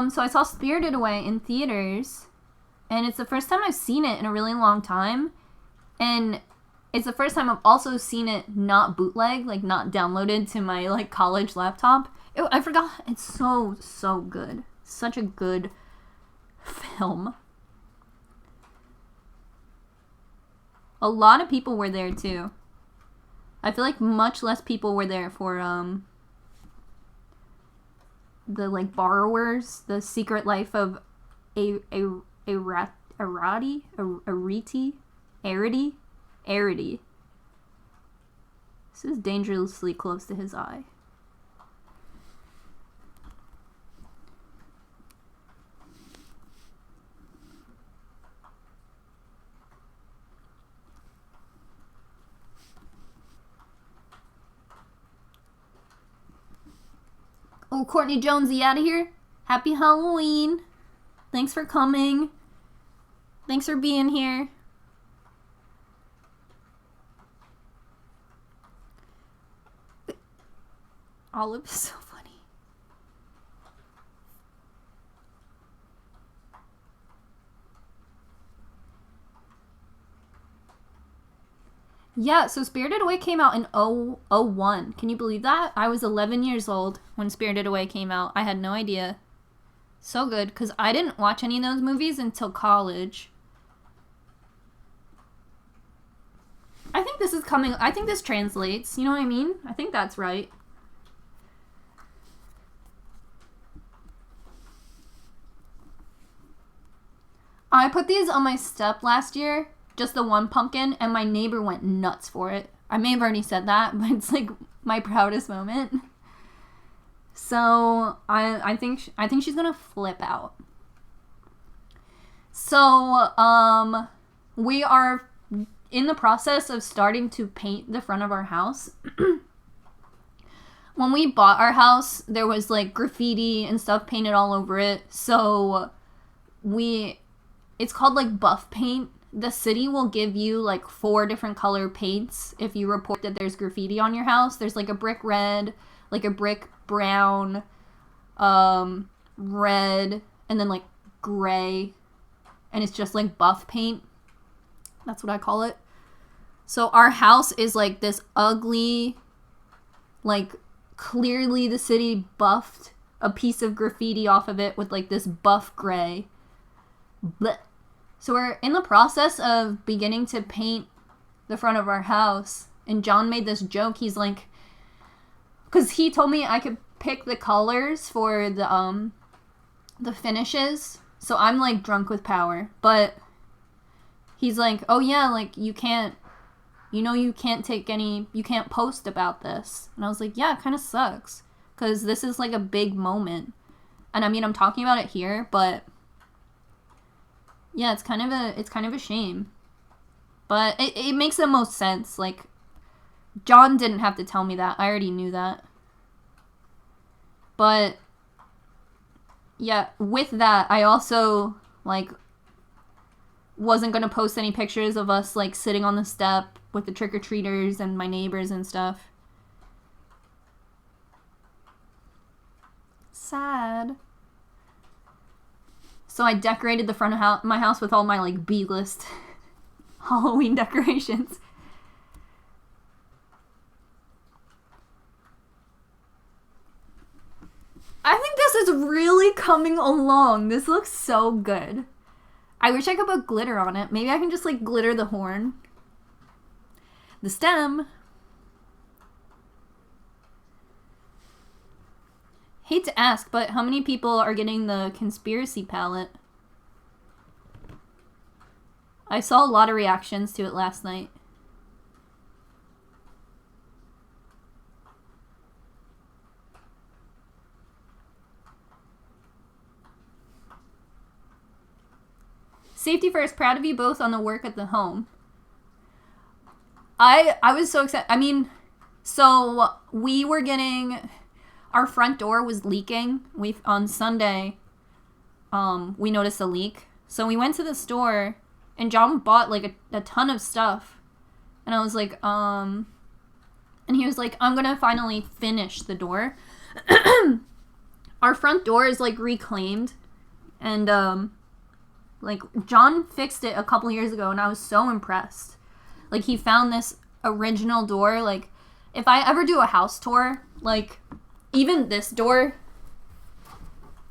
So I saw Spirited Away in theaters, and it's the first time I've seen it in a really long time, and it's the first time I've also seen it not bootleg, like not downloaded to my like college laptop. I forgot. It's so good. Such a good film. A lot of people were there too. I feel like much less people were there for the like borrowers, the secret life of Arity. This is dangerously close to his eye. Oh, Courtney Jonesy out of here. Happy Halloween. Thanks for coming. Thanks for being here. Olive is so funny. Yeah, so Spirited Away came out in 2001. Can you believe that? I was 11 years old when Spirited Away came out. I had no idea. So good, because I didn't watch any of those movies until college. I think this is coming. I think this translates. You know what I mean? I think that's right. I put these on my step last year, just the one pumpkin, and my neighbor went nuts for it. I may have already said that, but it's like my proudest moment. So I think she's gonna flip out. So we are in the process of starting to paint the front of our house. When we bought our house, there was like graffiti and stuff painted all over it. So it's called like buff paint. The city will give you like 4 different color paints if you report that there's graffiti on your house. There's like a brick red, like a brick brown, red, and then like gray. And it's just like buff paint. That's what I call it. So our house is like this ugly, like clearly the city buffed a piece of graffiti off of it with like this buff gray. Blech. So we're in the process of beginning to paint the front of our house. And John made this joke. He's like, because he told me I could pick the colors for the finishes. So I'm like drunk with power. But he's like, oh yeah, like you can't post about this. And I was like, yeah, it kind of sucks. Because this is like a big moment. And I mean, I'm talking about it here, but yeah, it's kind of a shame. But it makes the most sense. Like, John didn't have to tell me that. I already knew that. But yeah, with that, I also, like, wasn't going to post any pictures of us, like, sitting on the step with the trick-or-treaters and my neighbors and stuff. Sad. So I decorated the front of my house with all my, like, B-list Halloween decorations. I think this is really coming along. This looks so good. I wish I could put glitter on it. Maybe I can just, like, glitter the horn. The stem. Hate to ask, but how many people are getting the conspiracy palette? I saw a lot of reactions to it last night. Safety first. Proud of you both on the work at the home. I was so excited. I mean, so we were getting... Our front door was leaking. On Sunday, we noticed a leak. So we went to the store, and John bought, like, a ton of stuff. And I was like, and he was like, I'm gonna finally finish the door. Our front door is, like, reclaimed. And, like, John fixed it a couple years ago, and I was so impressed. Like, he found this original door. Like, if I ever do a house tour, like... Even this door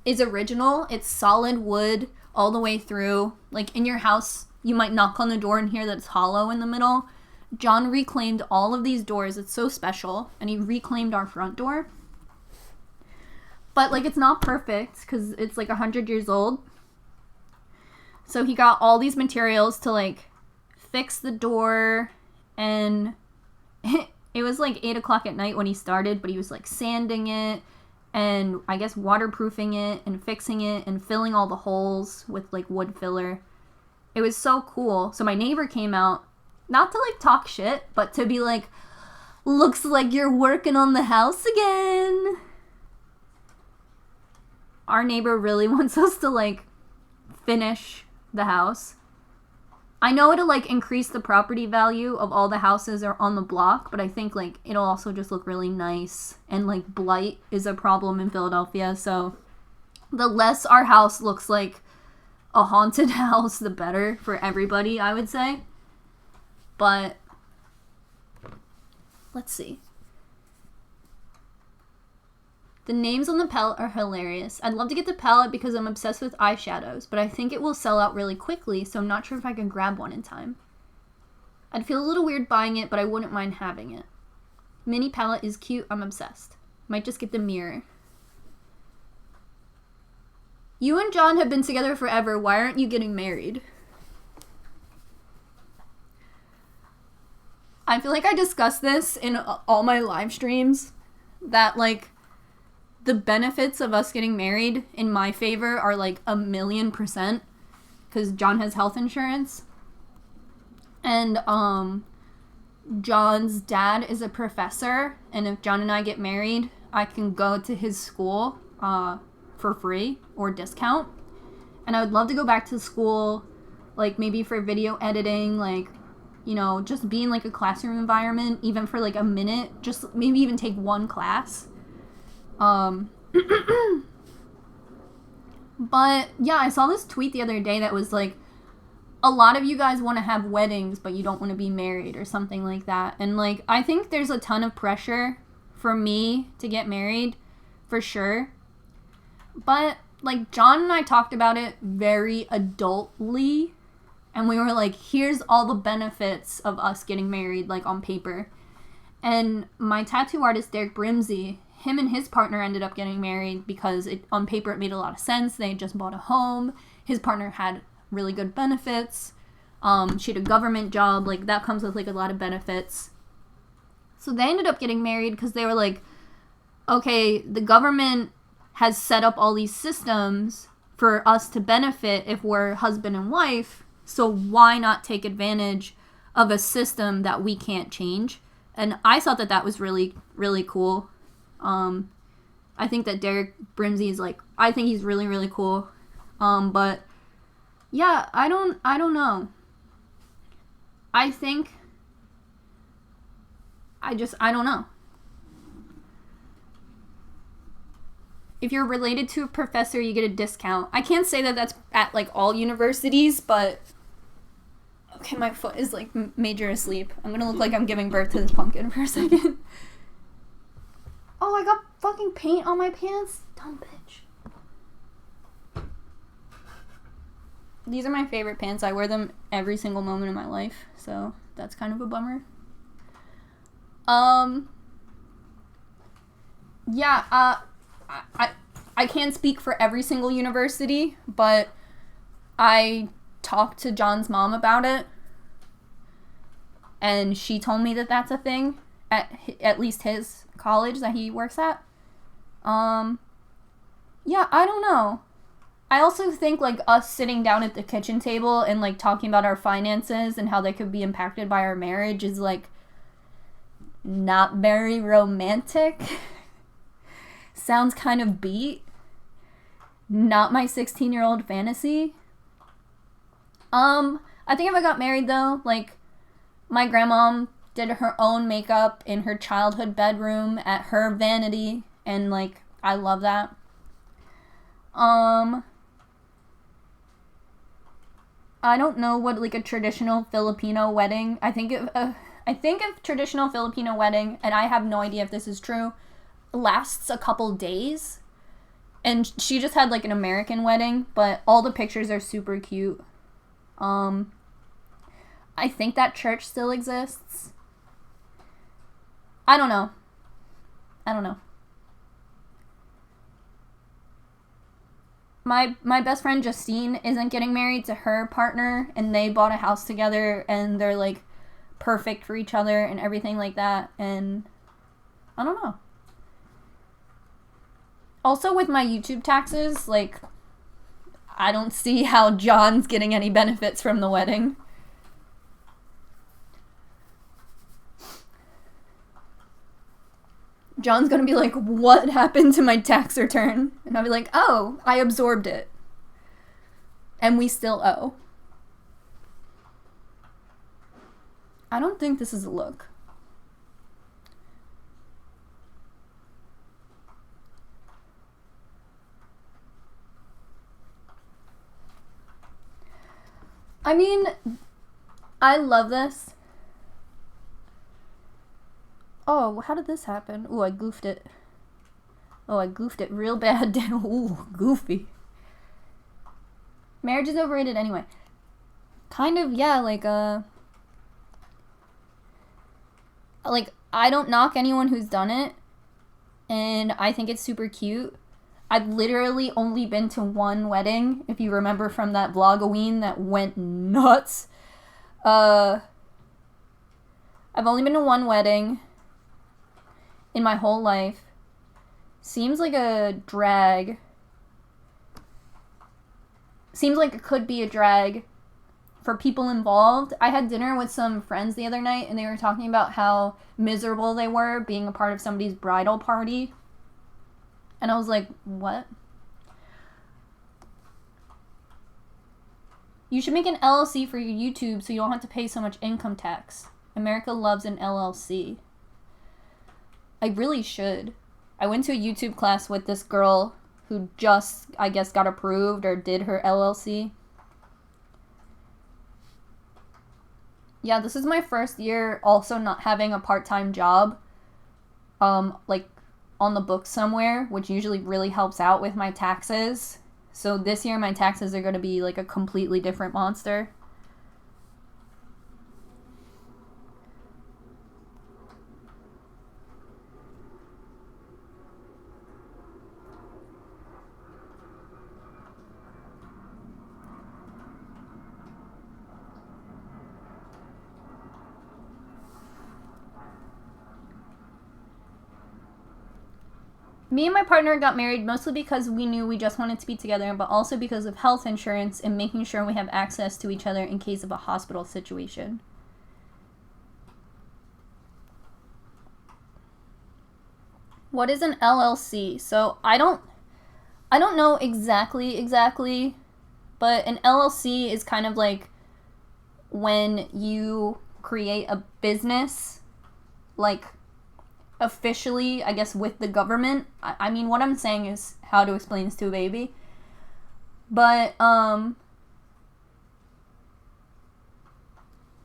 is original. It's solid wood all the way through. Like, in your house, you might knock on the door and hear that it's hollow in the middle. John reclaimed all of these doors. It's so special. And he reclaimed our front door. But, like, it's not perfect because it's, like, 100 years old. So he got all these materials to, like, fix the door. And... It was like 8 o'clock at night when he started, but he was like sanding it and I guess waterproofing it and fixing it and filling all the holes with like wood filler. It was so cool. So my neighbor came out, not to like talk shit, but to be like, looks like you're working on the house again. Our neighbor really wants us to like finish the house. I know it'll, like, increase the property value of all the houses are on the block, but I think, like, it'll also just look really nice. And, like, blight is a problem in Philadelphia, so the less our house looks like a haunted house, the better for everybody, I would say. But, let's see. The names on the palette are hilarious. I'd love to get the palette because I'm obsessed with eyeshadows, but I think it will sell out really quickly, so I'm not sure if I can grab one in time. I'd feel a little weird buying it, but I wouldn't mind having it. Mini palette is cute. I'm obsessed. Might just get the mirror. You and John have been together forever. Why aren't you getting married? I feel like I discussed this in all my live streams, that, like, the benefits of us getting married in my favor are like 1,000,000% because John has health insurance. And John's dad is a professor, and if John and I get married, I can go to his school for free or discount. And I would love to go back to school, like maybe for video editing, like, you know, just be in like a classroom environment, even for like a minute, just maybe even take one class. But yeah, I saw this tweet the other day that was like, a lot of you guys want to have weddings, but you don't want to be married or something like that. And like, I think there's a ton of pressure for me to get married, for sure. But like, John and I talked about it very adultly. And we were like, here's all the benefits of us getting married, like on paper. And my tattoo artist, Derek Brimsey, him and his partner ended up getting married because on paper it made a lot of sense. They had just bought a home. His partner had really good benefits. She had a government job. Like, that comes with, like, a lot of benefits. So they ended up getting married because they were like, okay, the government has set up all these systems for us to benefit if we're husband and wife, so why not take advantage of a system that we can't change? And I thought that was really, really cool. I think that Derek Brimsey is like, I think he's really, really cool. But yeah, I don't know. I don't know. If you're related to a professor, you get a discount. I can't say that that's at, like, all universities, but... Okay, my foot is, like, major asleep. I'm gonna look like I'm giving birth to this pumpkin for a second. Oh, I got fucking paint on my pants? Dumb bitch. These are my favorite pants. I wear them every single moment of my life, so that's kind of a bummer. Yeah, I can't speak for every single university, but I talked to John's mom about it, and she told me that that's a thing at least his college that he works at. Yeah, I don't know. I also think, like, us sitting down at the kitchen table and, like, talking about our finances and how they could be impacted by our marriage is, like, not very romantic. Sounds kind of beat. Not my 16-year-old fantasy. I think if I got married, though, like, my grandma did her own makeup in her childhood bedroom at her vanity, and, like, I love that. I don't know what, like, a traditional Filipino wedding, I think of traditional Filipino wedding, and I have no idea if this is true, lasts a couple days. And she just had, like, an American wedding, but all the pictures are super cute. I think that church still exists. I don't know. My best friend Justine isn't getting married to her partner, and they bought a house together, and they're, like, perfect for each other and everything like that, and I don't know. Also, with my YouTube taxes, like, I don't see how John's getting any benefits from the wedding. John's gonna be like, what happened to my tax return? And I'll be like, oh, I absorbed it. And we still owe. I don't think this is a look. I mean, I love this. Oh, how did this happen? Ooh, I goofed it. Oh, I goofed it real bad. Ooh, goofy. Marriage is overrated anyway. Kind of, yeah, like, I don't knock anyone who's done it, and I think it's super cute. I've literally only been to one wedding, if you remember from that vlog-a-ween that went nuts. I've only been to one wedding in my whole life. Seems like a drag. Seems like it could be a drag for people involved. I had dinner with some friends the other night, and they were talking about how miserable they were being a part of somebody's bridal party. And I was like, what? You should make an LLC for your YouTube so you don't have to pay so much income tax. America loves an LLC. I really should. I went to a YouTube class with this girl who just, I guess, got approved or did her LLC. Yeah, this is my first year also not having a part-time job. Like, on the books somewhere, which usually really helps out with my taxes. So this year my taxes are going to be like a completely different monster. Me and my partner got married mostly because we knew we just wanted to be together, but also because of health insurance and making sure we have access to each other in case of a hospital situation. What is an LLC? So I don't know exactly, but an LLC is kind of like when you create a business, like officially, I guess, with the government. I mean, what I'm saying is how to explain this to a baby. But,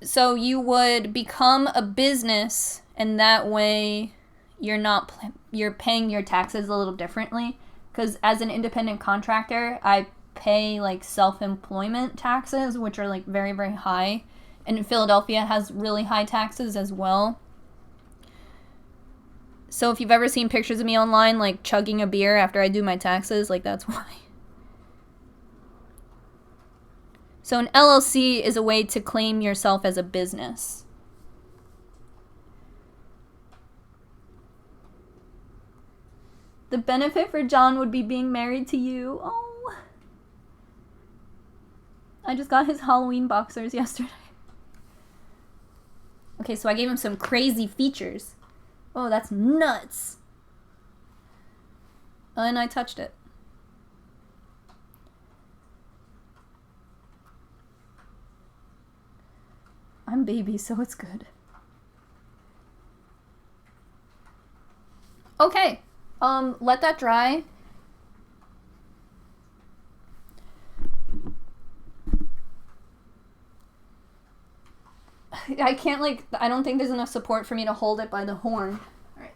so you would become a business, and that way you're paying your taxes a little differently. Because as an independent contractor, I pay, like, self-employment taxes, which are, like, very, very high. And Philadelphia has really high taxes as well. So if you've ever seen pictures of me online, like, chugging a beer after I do my taxes, like, that's why. So an LLC is a way to claim yourself as a business. The benefit for John would be being married to you. Oh. I just got his Halloween boxers yesterday. Okay, so I gave him some crazy features. Oh, that's nuts. And I touched it. I'm baby, so it's good. Okay. Let that dry. I can't, like, I don't think there's enough support for me to hold it by the horn. Alright.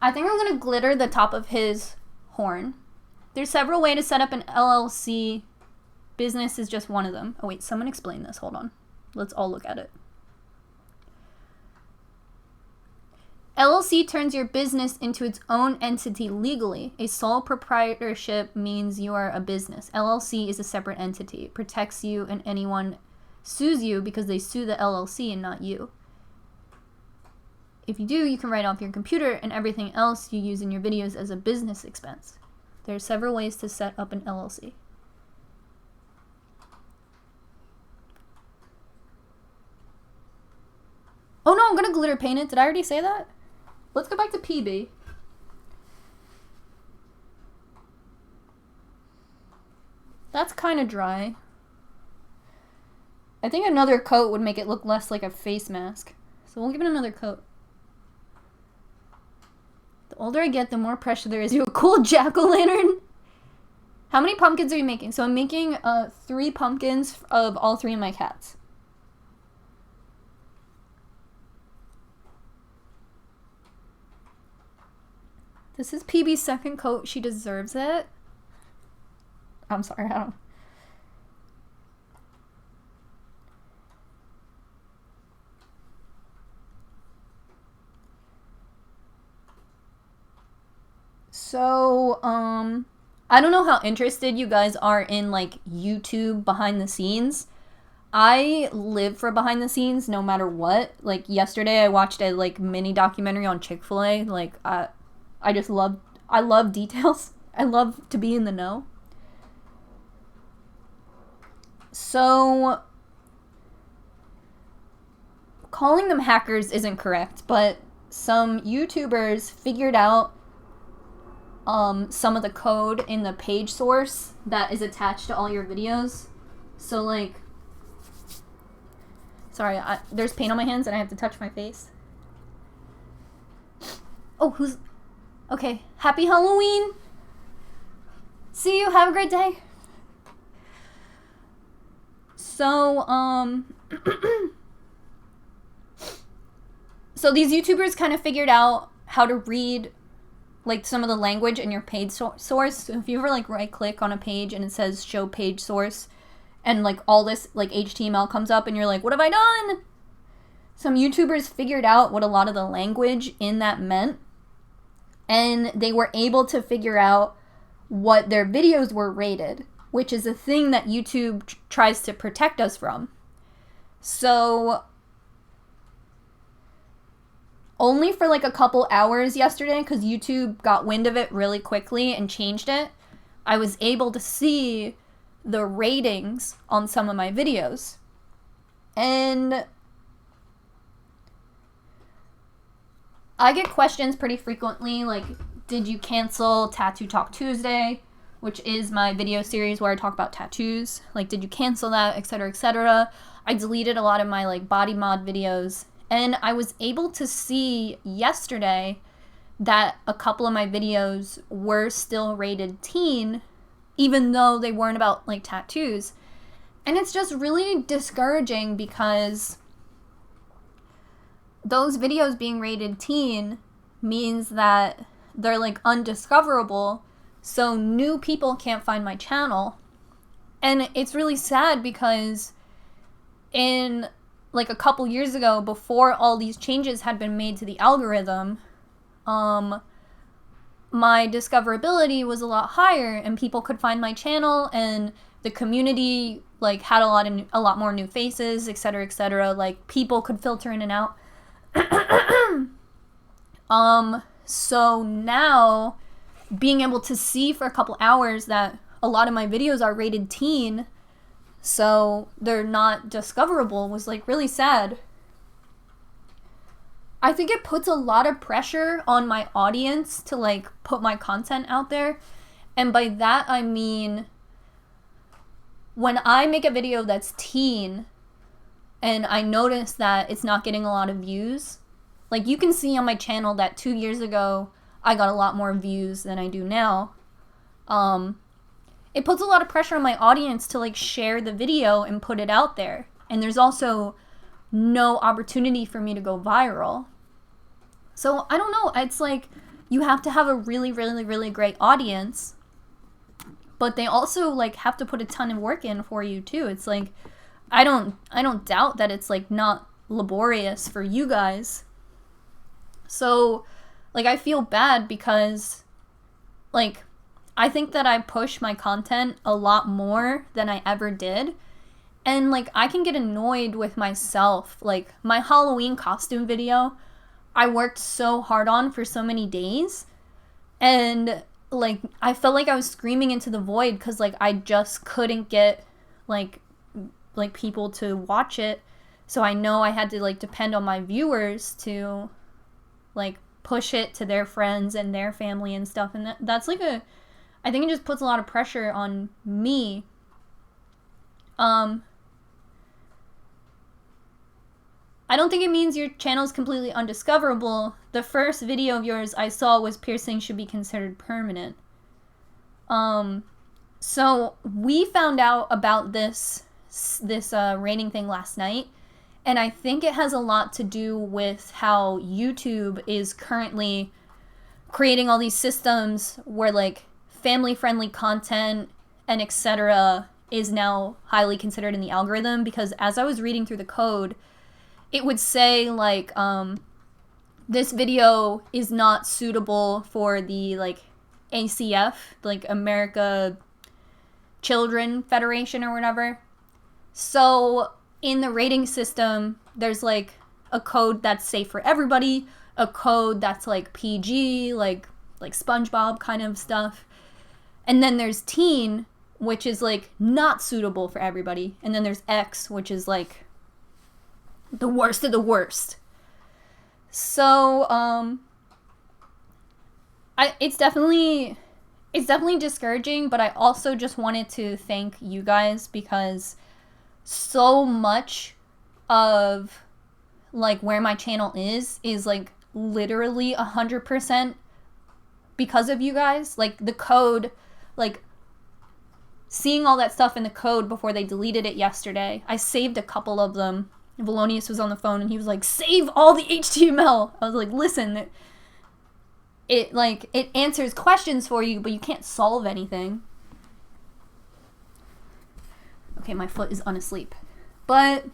I think I'm gonna glitter the top of his horn. There's several ways to set up an LLC. Business is just one of them. Oh wait, someone explain this. Hold on. Let's all look at it. LLC turns your business into its own entity legally. A sole proprietorship means you are a business. LLC is a separate entity. It protects you, and anyone sues you because they sue the LLC and not you. If you do, you can write off your computer and everything else you use in your videos as a business expense. There are several ways to set up an LLC. Oh no, I'm gonna glitter paint it. Did I already say that? Let's go back to PB. That's kind of dry. I think another coat would make it look less like a face mask. So we'll give it another coat. The older I get, the more pressure there is. You a cool jack-o'-lantern? How many pumpkins are you making? So I'm making 3 pumpkins of all 3 of my cats. This is PB's second coat. She deserves it. I'm sorry, I don't. So, I don't know how interested you guys are in, like, YouTube behind the scenes. I live for behind the scenes no matter what. Like, yesterday I watched a, like, mini documentary on Chick-fil-A. Like, I love details. I love to be in the know. So, calling them hackers isn't correct, but some YouTubers figured out some of the code in the page source that is attached to all your videos. So, like, sorry, there's paint on my hands and I have to touch my face. Oh, okay, happy Halloween! See you, have a great day! So, so these YouTubers kind of figured out how to read, like, some of the language in your page source. So if you ever, like, right-click on a page and it says show page source, and, like, all this, like, HTML comes up and you're like, what have I done? Some YouTubers figured out what a lot of the language in that meant, and they were able to figure out what their videos were rated, which is a thing that YouTube tries to protect us from. So only for like a couple hours yesterday, because YouTube got wind of it really quickly and changed it, I was able to see the ratings on some of my videos. And I get questions pretty frequently, like, did you cancel Tattoo Talk Tuesday, which is my video series where I talk about tattoos? Like, did you cancel that, etc., etc.? I deleted a lot of my, like, body mod videos. And I was able to see yesterday that a couple of my videos were still rated teen, even though they weren't about, like, tattoos. And it's just really discouraging because those videos being rated teen means that they're, like, undiscoverable, so new people can't find my channel. And it's really sad because in, like, a couple years ago, before all these changes had been made to the algorithm, my discoverability was a lot higher and people could find my channel, and the community, like, had a lot more new faces, etc., etc. Like, people could filter in and out. So now being able to see for a couple hours that a lot of my videos are rated teen, so they're not discoverable, was, like, really sad. I think it puts a lot of pressure on my audience to, like, put my content out there. And by that I mean, when I make a video that's teen and I notice that it's not getting a lot of views, like, you can see on my channel that 2 years ago I got a lot more views than I do now. It puts a lot of pressure on my audience to, like, share the video and put it out there. And there's also no opportunity for me to go viral. So, I don't know. It's like, you have to have a really, really, really great audience, but they also, like, have to put a ton of work in for you too. It's like, I don't doubt that it's, like, not laborious for you guys. So, like, I feel bad because, like, I think that I push my content a lot more than I ever did. And, like, I can get annoyed with myself. Like, my Halloween costume video, I worked so hard on for so many days. And, like, I felt like I was screaming into the void because, like, I just couldn't get, like, people to watch it. So I know I had to, like, depend on my viewers to, like, push it to their friends and their family and stuff. And that's, like, I think it just puts a lot of pressure on me. I don't think it means your channel is completely undiscoverable. The first video of yours I saw was piercing should be considered permanent. So we found out about this rating thing last night, and I think it has a lot to do with how YouTube is currently creating all these systems where, like, family-friendly content and etc. is now highly considered in the algorithm. Because as I was reading through the code, it would say, like, this video is not suitable for the, like, ACF, like, America Children Federation or whatever. So in the rating system, there's, like, a code that's safe for everybody, a code that's, like, PG, like SpongeBob kind of stuff. And then there's teen, which is, like, not suitable for everybody. And then there's X, which is, like, the worst of the worst. So, it's definitely discouraging, but I also just wanted to thank you guys because so much of, like, where my channel is, like, literally 100% because of you guys. Like, the code, like, seeing all that stuff in the code before they deleted it yesterday, I saved a couple of them. Valonius was on the phone and he was like, save all the HTML. I was like, listen, it answers questions for you, but you can't solve anything. Okay, my foot is unasleep. But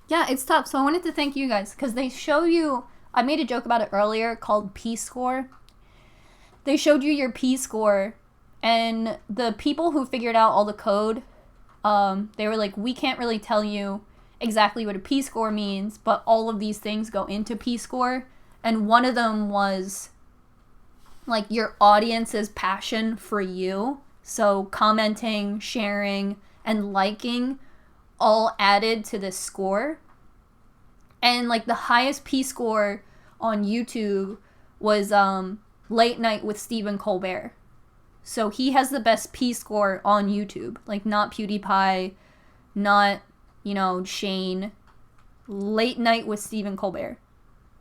yeah, it's tough. So I wanted to thank you guys because they show you, I made a joke about it earlier called P-score. They showed you your P-score And the people who figured out all the code, they were like, we can't really tell you exactly what a P-score means, but all of these things go into P-score. And one of them was like your audience's passion for you. So commenting, sharing, and liking all added to this score. And like the highest P-score on YouTube was Late Night with Stephen Colbert. So he has the best P-score on YouTube. Like not PewDiePie, not, you know, Shane. Late Night with Stephen Colbert.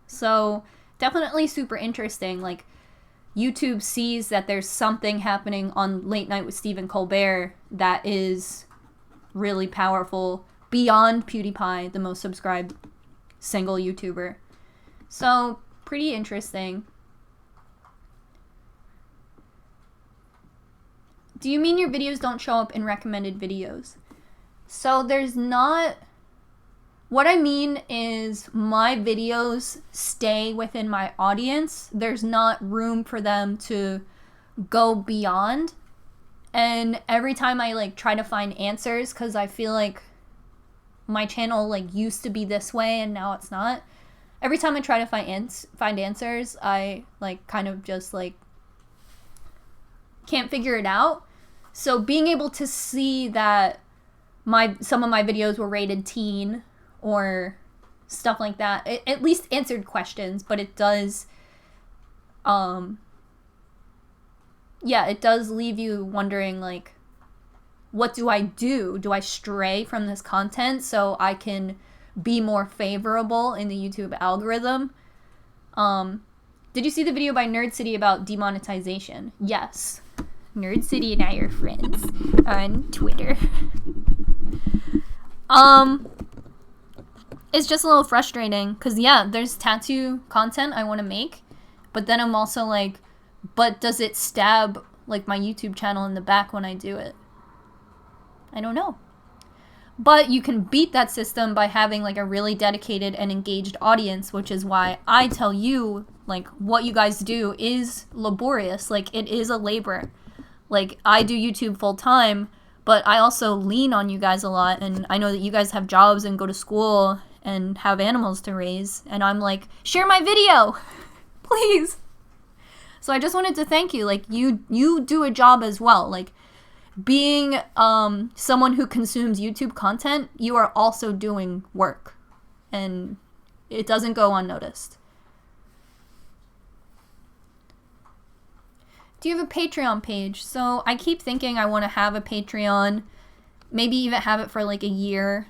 So definitely super interesting. Like YouTube sees that there's something happening on Late Night with Stephen Colbert that is really powerful beyond PewDiePie, the most subscribed single YouTuber. So pretty interesting. Do you mean your videos don't show up in recommended videos? So there's not... What I mean is my videos stay within my audience. There's not room for them to go beyond. And every time I like try to find answers, because I feel like my channel like used to be this way and now it's not. Every time I try to find answers, I like kind of just like can't figure it out. So being able to see that some of my videos were rated teen or stuff like that, it at least answered questions, but it does, it does leave you wondering, like, what do I do? Do I stray from this content so I can be more favorable in the YouTube algorithm? Did you see the video by Nerd City about demonetization? Yes. Nerd City and I are friends on Twitter. It's just a little frustrating because, yeah, there's tattoo content I want to make, but then I'm also like, but does it stab like my YouTube channel in the back when I do it? I don't know. But you can beat that system by having like a really dedicated and engaged audience, which is why I tell you, like, what you guys do is laborious. Like, it is a labor. Like, I do YouTube full time, but I also lean on you guys a lot, and I know that you guys have jobs and go to school and have animals to raise, and I'm like, share my video, please. So I just wanted to thank you. Like, you do a job as well. Like, being someone who consumes YouTube content, you are also doing work, and it doesn't go unnoticed. Do you have a Patreon page? So I keep thinking I want to have a Patreon, maybe even have it for like a year.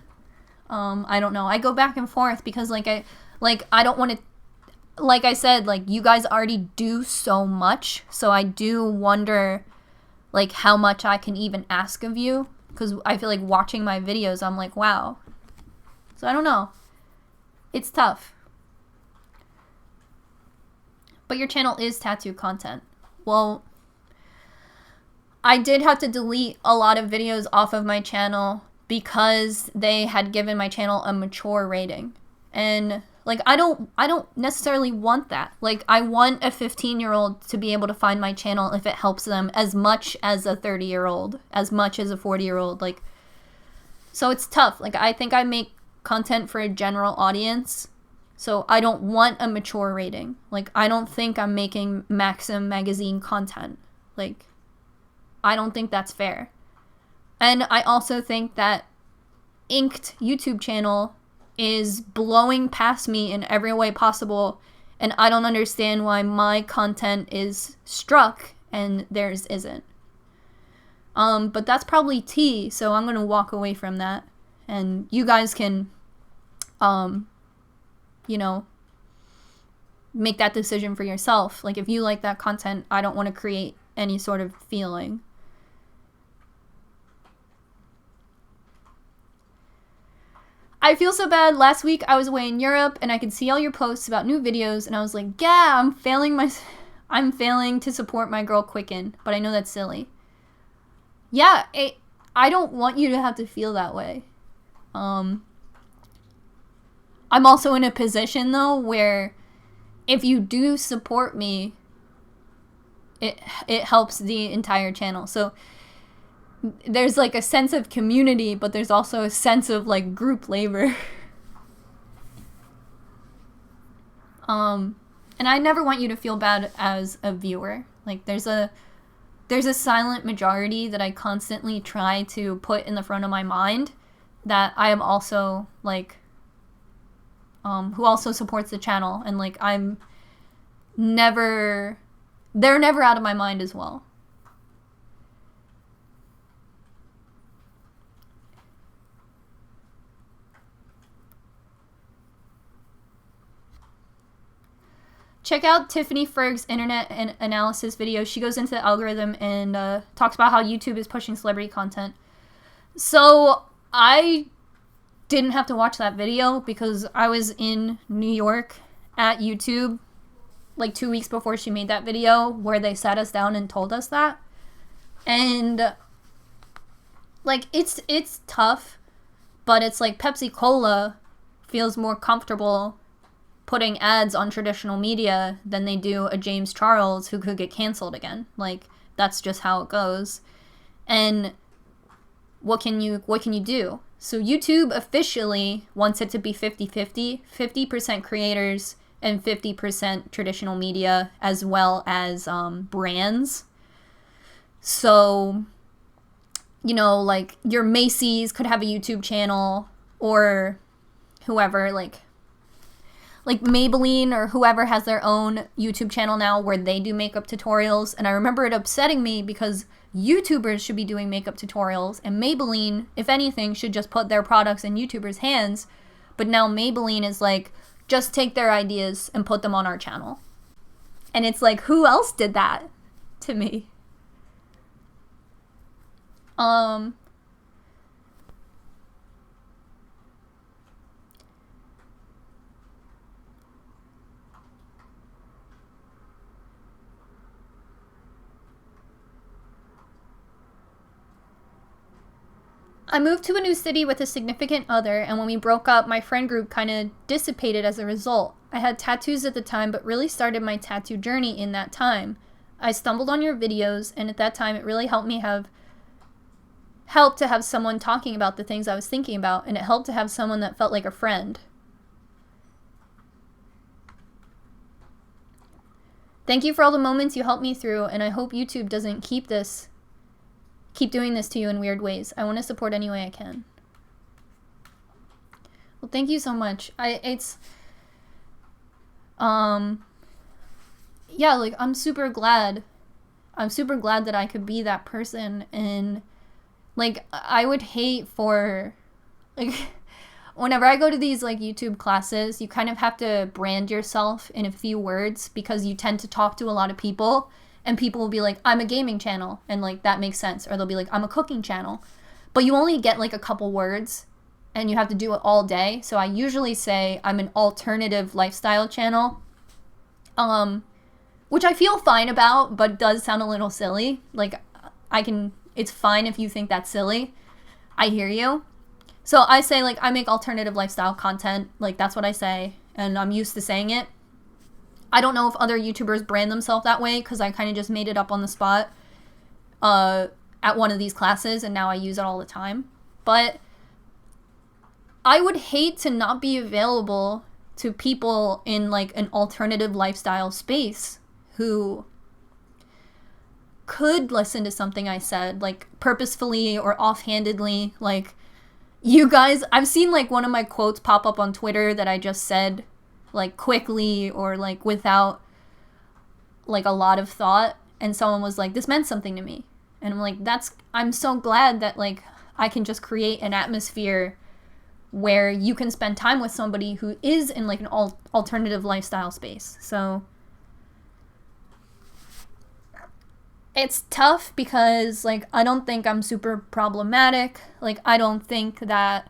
I don't know. I go back and forth because I don't want to, like I said, like you guys already do so much. So I do wonder like how much I can even ask of you, because I feel like watching my videos, I'm like, wow. So I don't know. It's tough. But your channel is tattoo content. Well, I did have to delete a lot of videos off of my channel because they had given my channel a mature rating. And like I don't necessarily want that. Like I want a 15-year-old to be able to find my channel if it helps them as much as a 30-year-old, as much as a 40-year-old. Like, so it's tough. Like I think I make content for a general audience. So I don't want a mature rating. Like, I don't think I'm making Maxim magazine content. Like, I don't think that's fair. And I also think that Inked YouTube channel is blowing past me in every way possible. And I don't understand why my content is struck and theirs isn't. But that's probably tea, so I'm going to walk away from that. And you guys can... you know, make that decision for yourself. Like, if you like that content, I don't want to create any sort of feeling. I feel so bad. Last week, I was away in Europe, and I could see all your posts about new videos, and I was like, yeah, I'm failing to support my girl Quicken, but I know that's silly. Yeah, I don't want you to have to feel that way. I'm also in a position, though, where if you do support me, it helps the entire channel. So there's like a sense of community, but there's also a sense of like group labor. And I never want you to feel bad as a viewer. Like there's a silent majority that I constantly try to put in the front of my mind that I am also like who also supports the channel, and like they're never out of my mind as well. Check out Tiffany Ferg's internet and analysis video. She goes into the algorithm and talks about how YouTube is pushing celebrity content. So I didn't have to watch that video because I was in New York at YouTube like 2 weeks before she made that video, where they sat us down and told us that. And like it's tough, but it's like Pepsi Cola feels more comfortable putting ads on traditional media than they do a James Charles who could get canceled again. Like that's just how it goes. And what can you do? So YouTube officially wants it to be 50-50, 50% creators and 50% traditional media, as well as brands. So, you know, like your Macy's could have a YouTube channel, or whoever, like Maybelline or whoever has their own YouTube channel now where they do makeup tutorials. And I remember it upsetting me because YouTubers should be doing makeup tutorials, and Maybelline, if anything, should just put their products in YouTubers' hands. But now Maybelline is like, just take their ideas and put them on our channel. And it's like, who else did that to me? I moved to a new city with a significant other, and when we broke up, my friend group kind of dissipated as a result. I had tattoos at the time, but really started my tattoo journey in that time. I stumbled on your videos, and at that time, it really helped to have someone talking about the things I was thinking about, and it helped to have someone that felt like a friend. Thank you for all the moments you helped me through, and I hope YouTube doesn't keep doing this to you in weird ways. I want to support any way I can. Well, thank you so much. Yeah, like I'm super glad that I could be that person. And like I would hate for like whenever I go to these like YouTube classes, you kind of have to brand yourself in a few words because you tend to talk to a lot of people. And people will be like, I'm a gaming channel. And like, that makes sense. Or they'll be like, I'm a cooking channel. But you only get like a couple words and you have to do it all day. So I usually say I'm an alternative lifestyle channel. Which I feel fine about, but does sound a little silly. Like it's fine if you think that's silly. I hear you. So I say like, I make alternative lifestyle content. Like that's what I say. And I'm used to saying it. I don't know if other YouTubers brand themselves that way because I kind of just made it up on the spot at one of these classes, and now I use it all the time. But I would hate to not be available to people in like an alternative lifestyle space who could listen to something I said, like purposefully or offhandedly. Like you guys, I've seen like one of my quotes pop up on Twitter that I just said like quickly or like without like a lot of thought, and someone was like, this meant something to me. And I'm like, I'm so glad that like I can just create an atmosphere where you can spend time with somebody who is in like an alternative lifestyle space. So it's tough because like I don't think I'm super problematic. Like I don't think that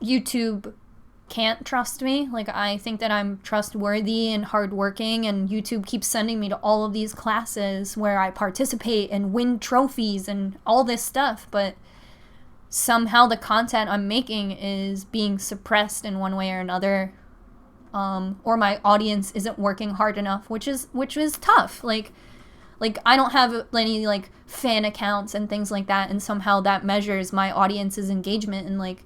YouTube can't trust me. Like I think that I'm trustworthy and hardworking, and YouTube keeps sending me to all of these classes where I participate and win trophies and all this stuff, but somehow the content I'm making is being suppressed in one way or another, or my audience isn't working hard enough, which is tough. Like Like, I don't have any, like, fan accounts and things like that, and somehow that measures my audience's engagement, and, like,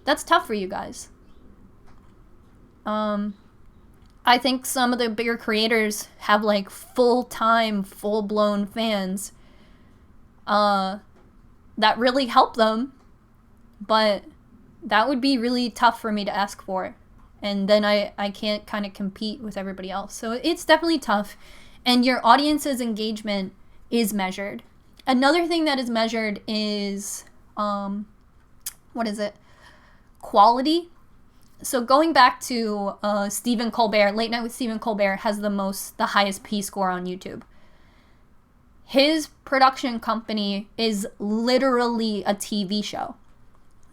that's tough for you guys. I think some of the bigger creators have, like, full-time, full-blown fans that really help them, but that would be really tough for me to ask for. And then I can't kind of compete with everybody else. So it's definitely tough. And your audience's engagement is measured. Another thing that is measured is, quality. So going back to Stephen Colbert, Late Night with Stephen Colbert has the highest P score on YouTube. His production company is literally a TV show.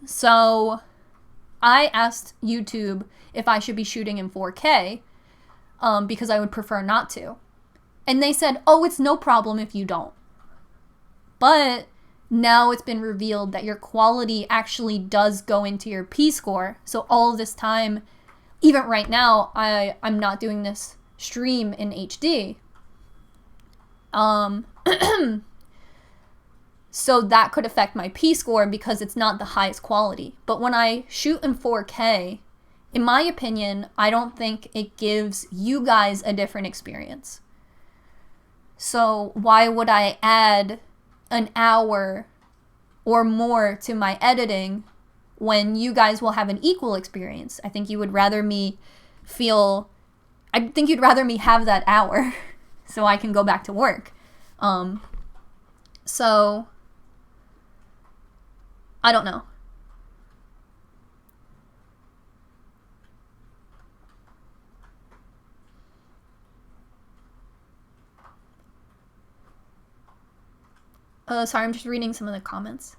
So I asked YouTube if I should be shooting in 4K because I would prefer not to. And they said, oh, it's no problem if you don't. But now it's been revealed that your quality actually does go into your P score. So all of this time, even right now, I'm not doing this stream in HD. So that could affect my P score because it's not the highest quality. But when I shoot in 4K, in my opinion, I don't think it gives you guys a different experience. So why would I add an hour or more to my editing when you guys will have an equal experience? I think you would rather me you'd rather me have that hour so I can go back to work. So I don't know. Sorry, I'm just reading some of the comments.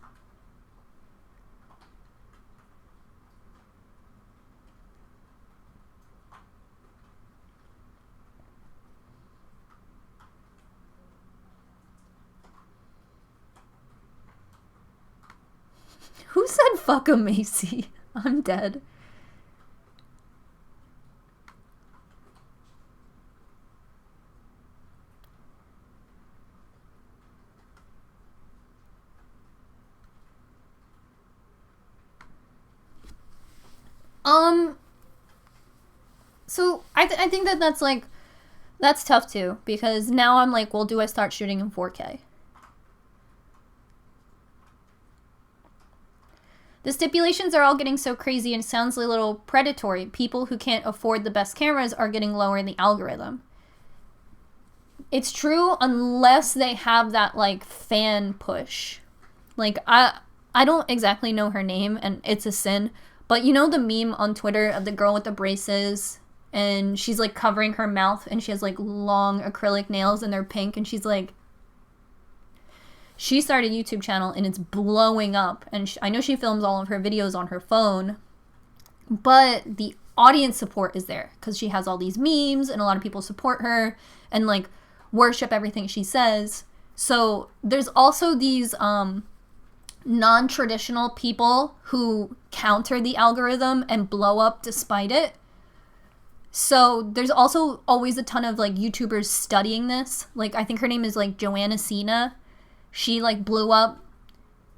Who said fuck a Macy? I'm dead. So I think that's tough too, because now I'm like, well, do I start shooting in 4K? The stipulations are all getting so crazy and sounds a little predatory. People who can't afford the best cameras are getting lower in the algorithm. It's true unless they have that, like, fan push. Like, I don't exactly know her name, and it's a sin, but you know the meme on Twitter of the girl with the braces, and she's, like, covering her mouth, and she has, like, long acrylic nails, and they're pink, and she's, like... She started a YouTube channel, and it's blowing up, and I know she films all of her videos on her phone, but the audience support is there, because she has all these memes, and a lot of people support her, and, like, worship everything she says. So there's also these non-traditional people who counter the algorithm and blow up despite it. So there's also always a ton of, like, YouTubers studying this. Like, I think her name is, like, Joanna Cena. She, like, blew up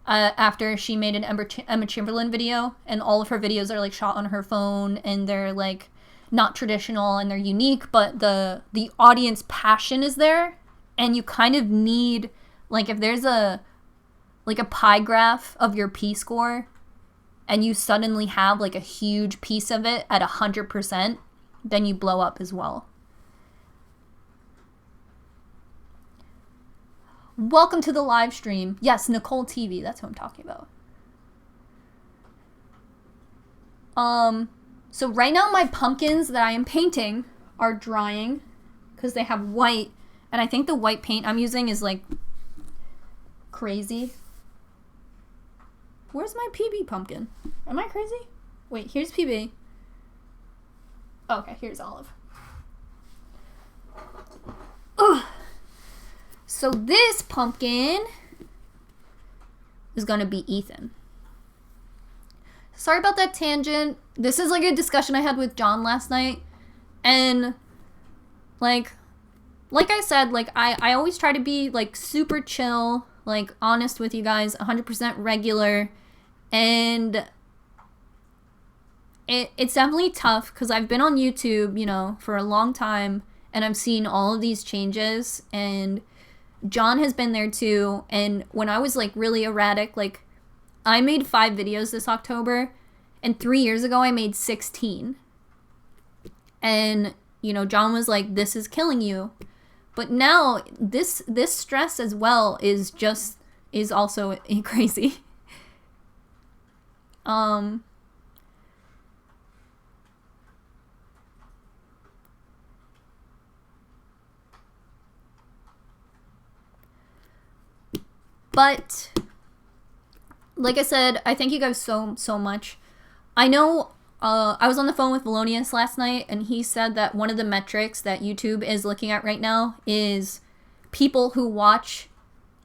after she made an Emma Chamberlain video, and all of her videos are, like, shot on her phone, and they're, like, not traditional, and they're unique, but the audience passion is there, and you kind of need, like, if there's a pie graph of your P score, and you suddenly have, like, a huge piece of it at 100%, then you blow up as well. Welcome to the live stream. Yes, Nicole TV, that's who I'm talking about. So right now my pumpkins that I am painting are drying because they have white, and I think the white paint I'm using is, like, crazy. Where's my PB pumpkin? Am I crazy? Wait, here's PB. Okay, here's Olive. Ugh. So this pumpkin is gonna be Ethan. Sorry about that tangent. This is, like, a discussion I had with John last night. And, like, like I said, like I always try to be like super chill, like honest with you guys, 100% regular, and it's definitely tough because I've been on YouTube, you know, for a long time, and I've seen all of these changes, and John has been there too. And when I was like really erratic, like I made 5 videos this October, and 3 years ago I made 16. And, you know, John was like, this is killing you. But now this stress as well is also crazy. But like I said, I thank you guys so much. I know I was on the phone with Valonius last night, and he said that one of the metrics that YouTube is looking at right now is people who watch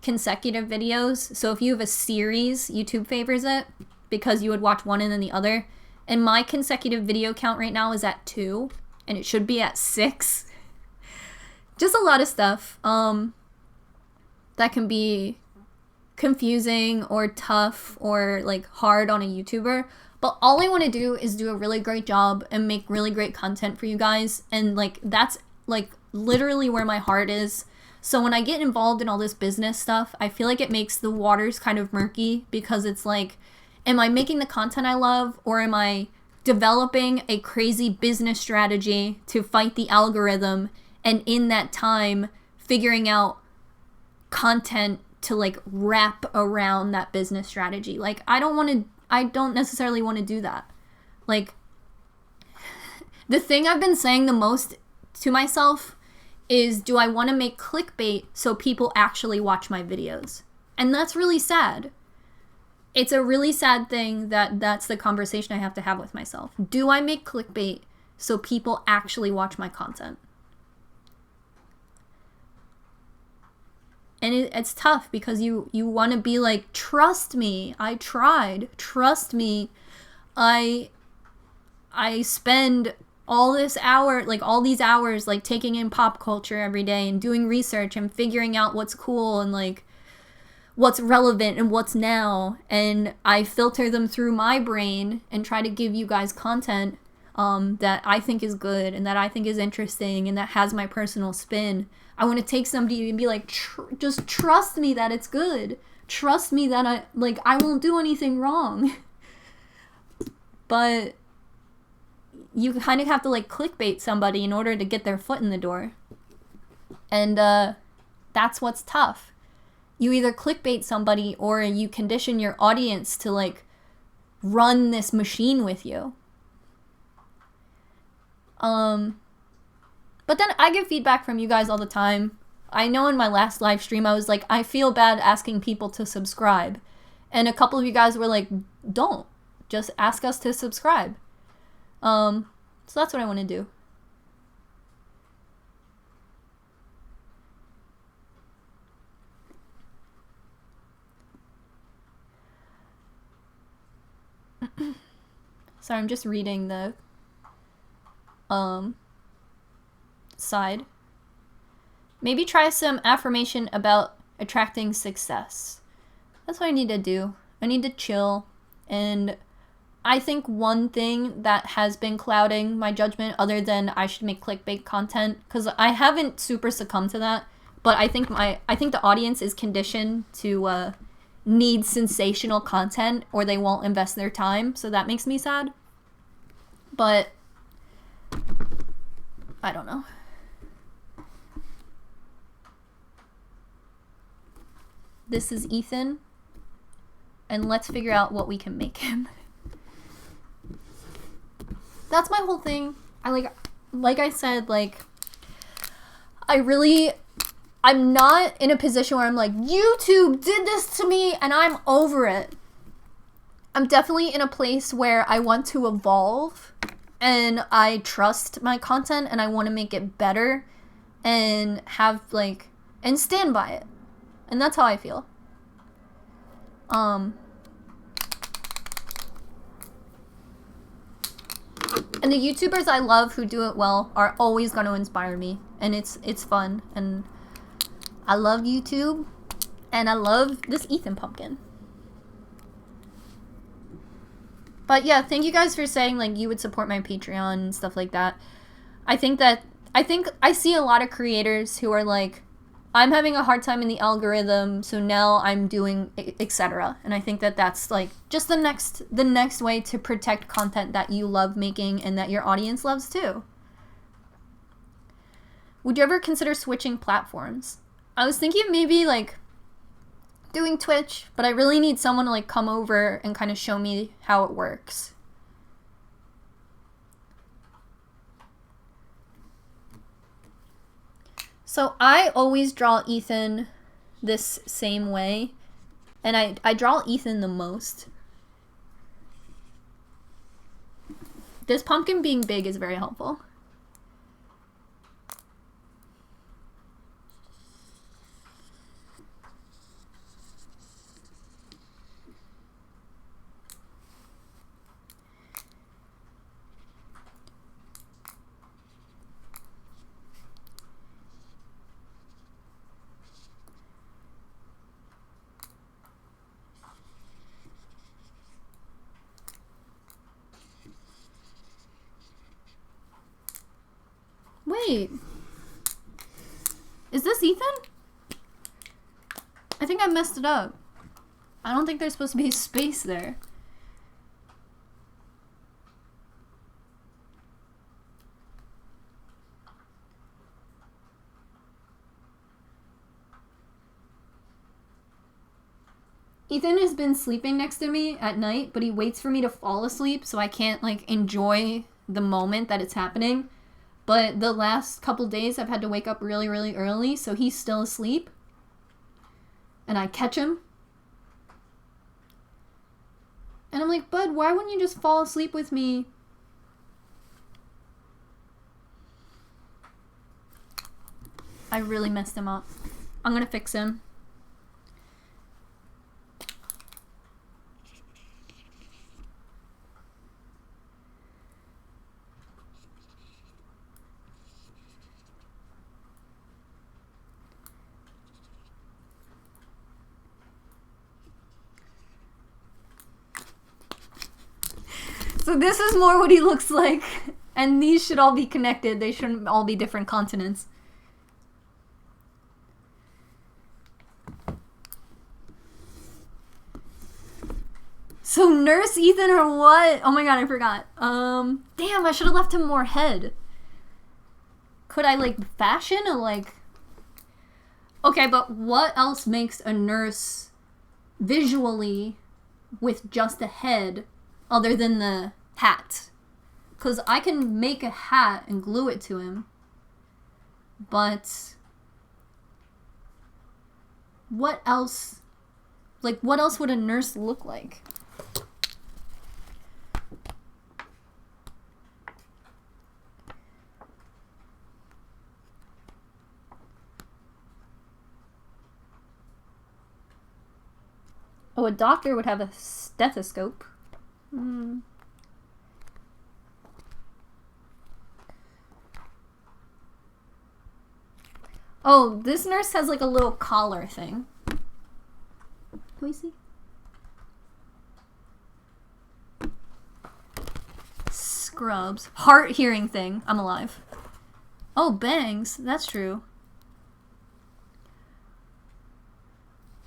consecutive videos. So if you have a series, YouTube favors it because you would watch one and then the other. And my consecutive video count right now is at 2, and it should be at 6. Just a lot of stuff that can be confusing or tough or like hard on a YouTuber. But all I want to do is do a really great job and make really great content for you guys. And like that's like literally where my heart is. So when I get involved in all this business stuff, I feel like it makes the waters kind of murky, because it's like, am I making the content I love, or am I developing a crazy business strategy to fight the algorithm, and in that time figuring out content to like wrap around that business strategy? Like I don't necessarily want to do that. Like the thing I've been saying the most to myself is, do I want to make clickbait so people actually watch my videos? And that's really sad. It's a really sad thing that's the conversation I have to have with myself. Do I make clickbait so people actually watch my content? And it's tough because you want to be like, trust me, I tried. Trust me, I spend all these hours like taking in pop culture every day and doing research and figuring out what's cool and like what's relevant and what's now. And I filter them through my brain and try to give you guys content that I think is good and that I think is interesting and that has my personal spin. I want to take somebody and be like, just trust me that it's good. Trust me that I won't do anything wrong. But you kind of have to like clickbait somebody in order to get their foot in the door. And that's what's tough. You either clickbait somebody or you condition your audience to like run this machine with you. But then I get feedback from you guys all the time. I know in my last live stream I was like, I feel bad asking people to subscribe. And a couple of you guys were like, don't. Just ask us to subscribe. So that's what I want to do. Sorry, I'm just reading the side. Maybe try some affirmation about attracting success. That's what I need to do. I need to chill. And I think one thing that has been clouding my judgment, other than I should make clickbait content, because I haven't super succumbed to that, but I think the audience is conditioned to need sensational content or they won't invest their time, so that makes me sad. But I don't know. This is Ethan, and let's figure out what we can make him. That's my whole thing. Like I said, like, I'm not in a position where I'm like, YouTube did this to me and I'm over it. I'm definitely in a place where I want to evolve and I trust my content and I want to make it better and have and stand by it. And that's how I feel. And the YouTubers I love who do it well are always going to inspire me. and it's fun, and I love YouTube, and I love this Ethan pumpkin. But yeah, thank you guys for saying like you would support my Patreon and stuff like that. I think I see a lot of creators who are like, I'm having a hard time in the algorithm, so now I'm doing etc. And I think that that's like just the next way to protect content that you love making and that your audience loves too. Would you ever consider switching platforms? I was thinking maybe like doing Twitch, but I really need someone to like come over and kind of show me how it works. So I always draw Ethan this same way, and I draw Ethan the most. This pumpkin being big is very helpful. Wait, is this Ethan? I think I messed it up. I don't think there's supposed to be a space there. Ethan has been sleeping next to me at night, but he waits for me to fall asleep so I can't like enjoy the moment that it's happening. But the last couple days I've had to wake up really, really early, so he's still asleep. And I catch him. And I'm like, bud, why wouldn't you just fall asleep with me? I really messed him up. I'm gonna fix him. So this is more what he looks like, and these should all be connected. They shouldn't all be different continents. So Nurse Ethan or what? Oh my god, I forgot. Damn, I should have left him more head. Could I like fashion a like... Okay, but what else makes a nurse visually with just a head other than the hat? Because I can make a hat and glue it to him. But what else? Like, what else would a nurse look like? Oh, a doctor would have a stethoscope. Oh, this nurse has like a little collar thing. Can we see? Scrubs. Heart hearing thing. I'm alive. Oh, bangs. That's true.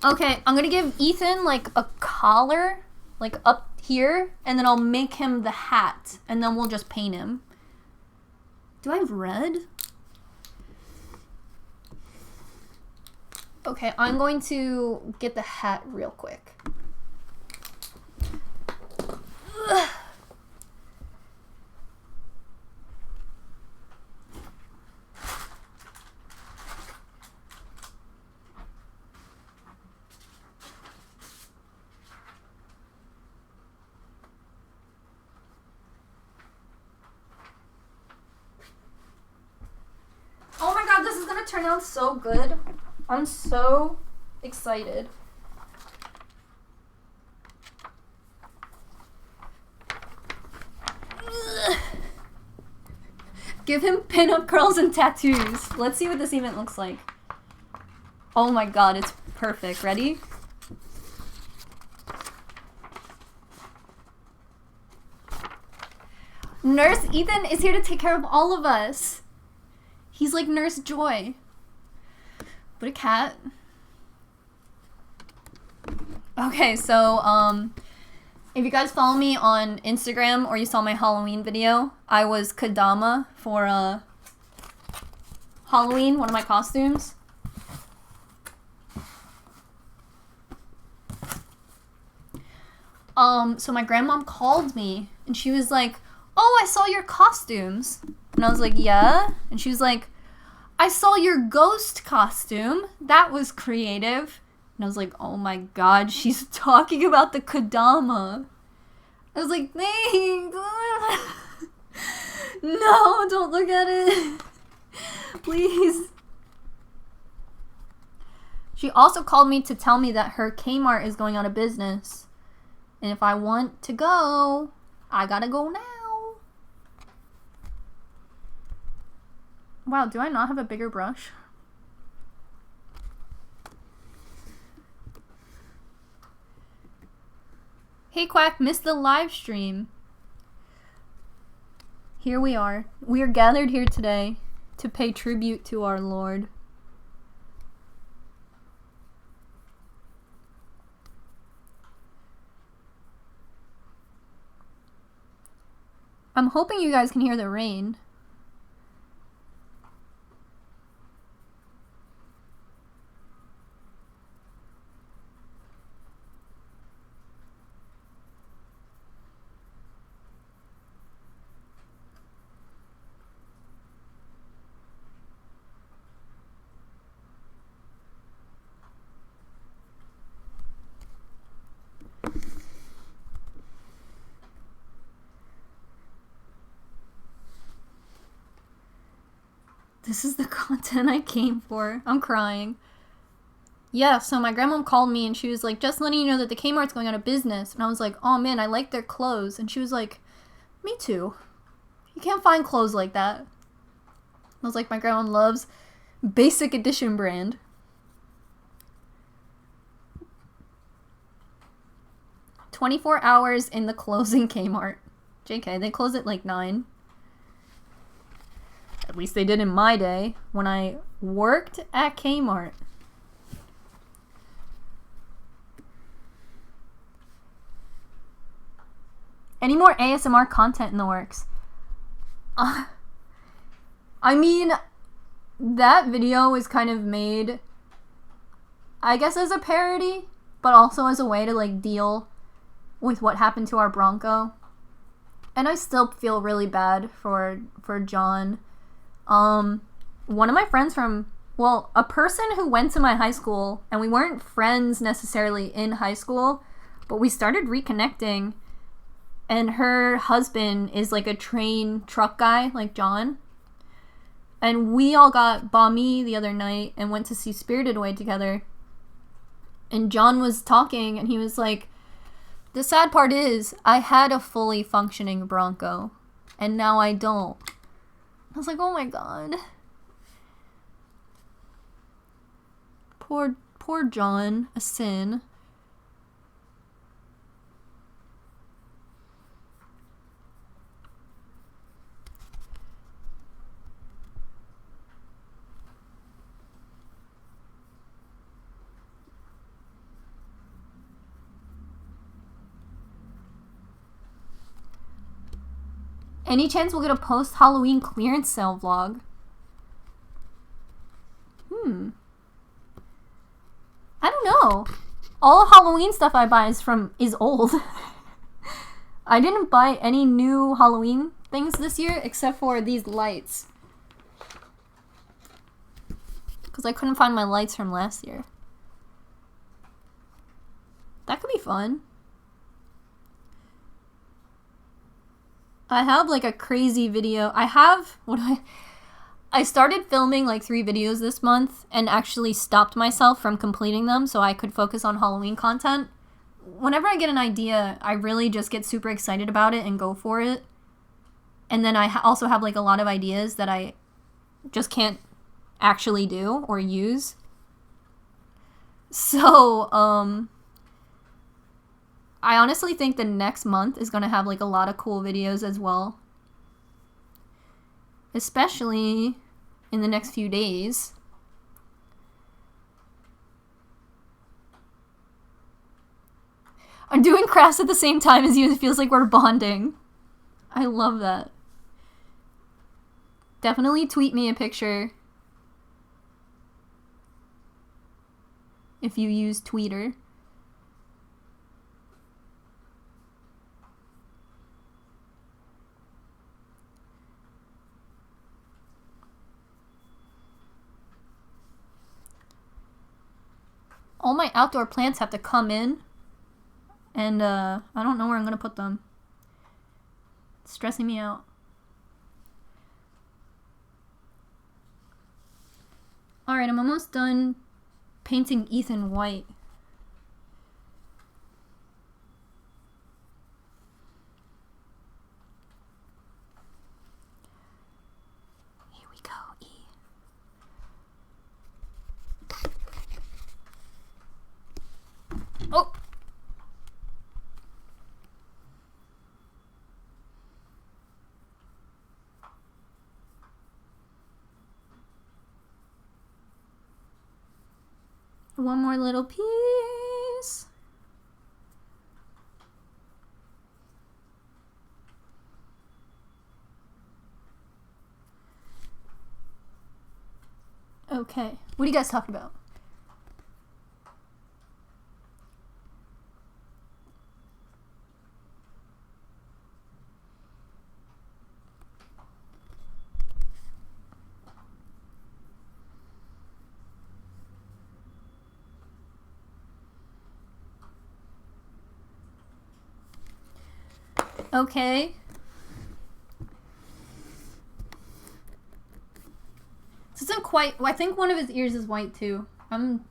Okay, I'm gonna give Ethan like a collar, like up here, and then I'll make him the hat, and then we'll just paint him. Do I have red? Okay, I'm going to get the hat real quick. Ugh. Oh my god, this is gonna turn out so good. I'm so excited. Give him pin-up curls and tattoos. Let's see what this event looks like. Oh my god, it's perfect. Ready? Nurse Ethan is here to take care of all of us. He's like Nurse Joy. But a cat. Okay, so, if you guys follow me on Instagram or you saw my Halloween video, I was Kadama for, Halloween, one of my costumes. So my grandmom called me and she was like, "Oh, I saw your costumes." And I was like, "Yeah." And she was like, "I saw your ghost costume. That was creative." And I was like, "Oh my god, she's talking about the Kadama." I was like, "Thanks." No, don't look at it. Please. She also called me to tell me that her Kmart is going out of business. And if I want to go, I gotta go now. Wow, do I not have a bigger brush? Hey Quack, missed the live stream. Here we are. We are gathered here today to pay tribute to our Lord. I'm hoping you guys can hear the rain. This is the content I came for. I'm crying. Yeah, so my grandma called me and she was like, "Just letting you know that the Kmart's going out of business." And I was like, "Oh man, I like their clothes." And she was like, "Me too. You can't find clothes like that." I was like, my grandma loves Basic Edition brand. "24 hours in the closing Kmart." JK, they close at like 9. At least they did in my day, when I worked at Kmart. Any more ASMR content in the works? I mean, that video was kind of made, I guess, as a parody, but also as a way to, like, deal with what happened to our Bronco. And I still feel really bad for John. One of my friends a person who went to my high school, and we weren't friends necessarily in high school, but we started reconnecting, and her husband is like a train truck guy, like John. And we all got Bami the other night and went to see Spirited Away together. And John was talking, and he was like, "The sad part is, I had a fully functioning Bronco, and now I don't." I was like, oh my god. Poor John, a sin. Any chance we'll get a post-Halloween clearance sale vlog? I don't know. All Halloween stuff I buy is old. I didn't buy any new Halloween things this year except for these lights. Because I couldn't find my lights from last year. That could be fun. I have like a crazy video. I started filming like 3 videos this month and actually stopped myself from completing them so I could focus on Halloween content. Whenever I get an idea, I really just get super excited about it and go for it. And then I also have like a lot of ideas that I just can't actually do or use. So, I honestly think the next month is going to have like a lot of cool videos as well. Especially in the next few days. I'm doing crafts at the same time as you. It feels like we're bonding. I love that. Definitely tweet me a picture if you use Twitter. All my outdoor plants have to come in, and I don't know where I'm gonna put them. It's stressing me out. Alright, I'm almost done painting Ethan white. Here we go, E. Oh! One more little piece. Okay, what are you guys talking about? Okay. This isn't quite. I think one of his ears is white too. I'm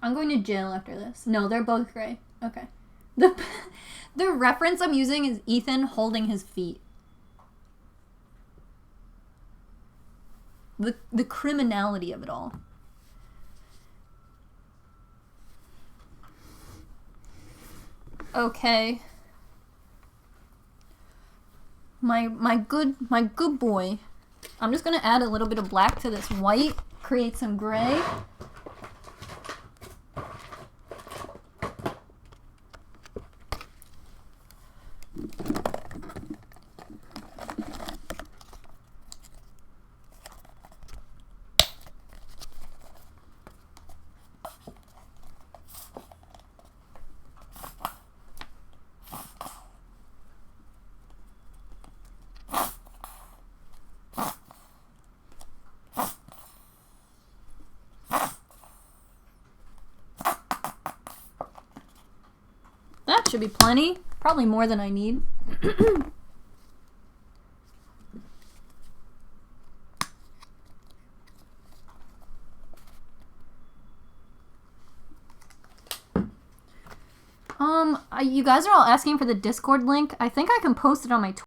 going to jail after this. No, they're both gray. Okay. The reference I'm using is Ethan holding his feet. The criminality of it all. Okay. My good boy. I'm just gonna add a little bit of black to this white, create some gray. That should be plenty. Probably more than I need. You guys are all asking for the Discord link. I think I can post it on my Twitter.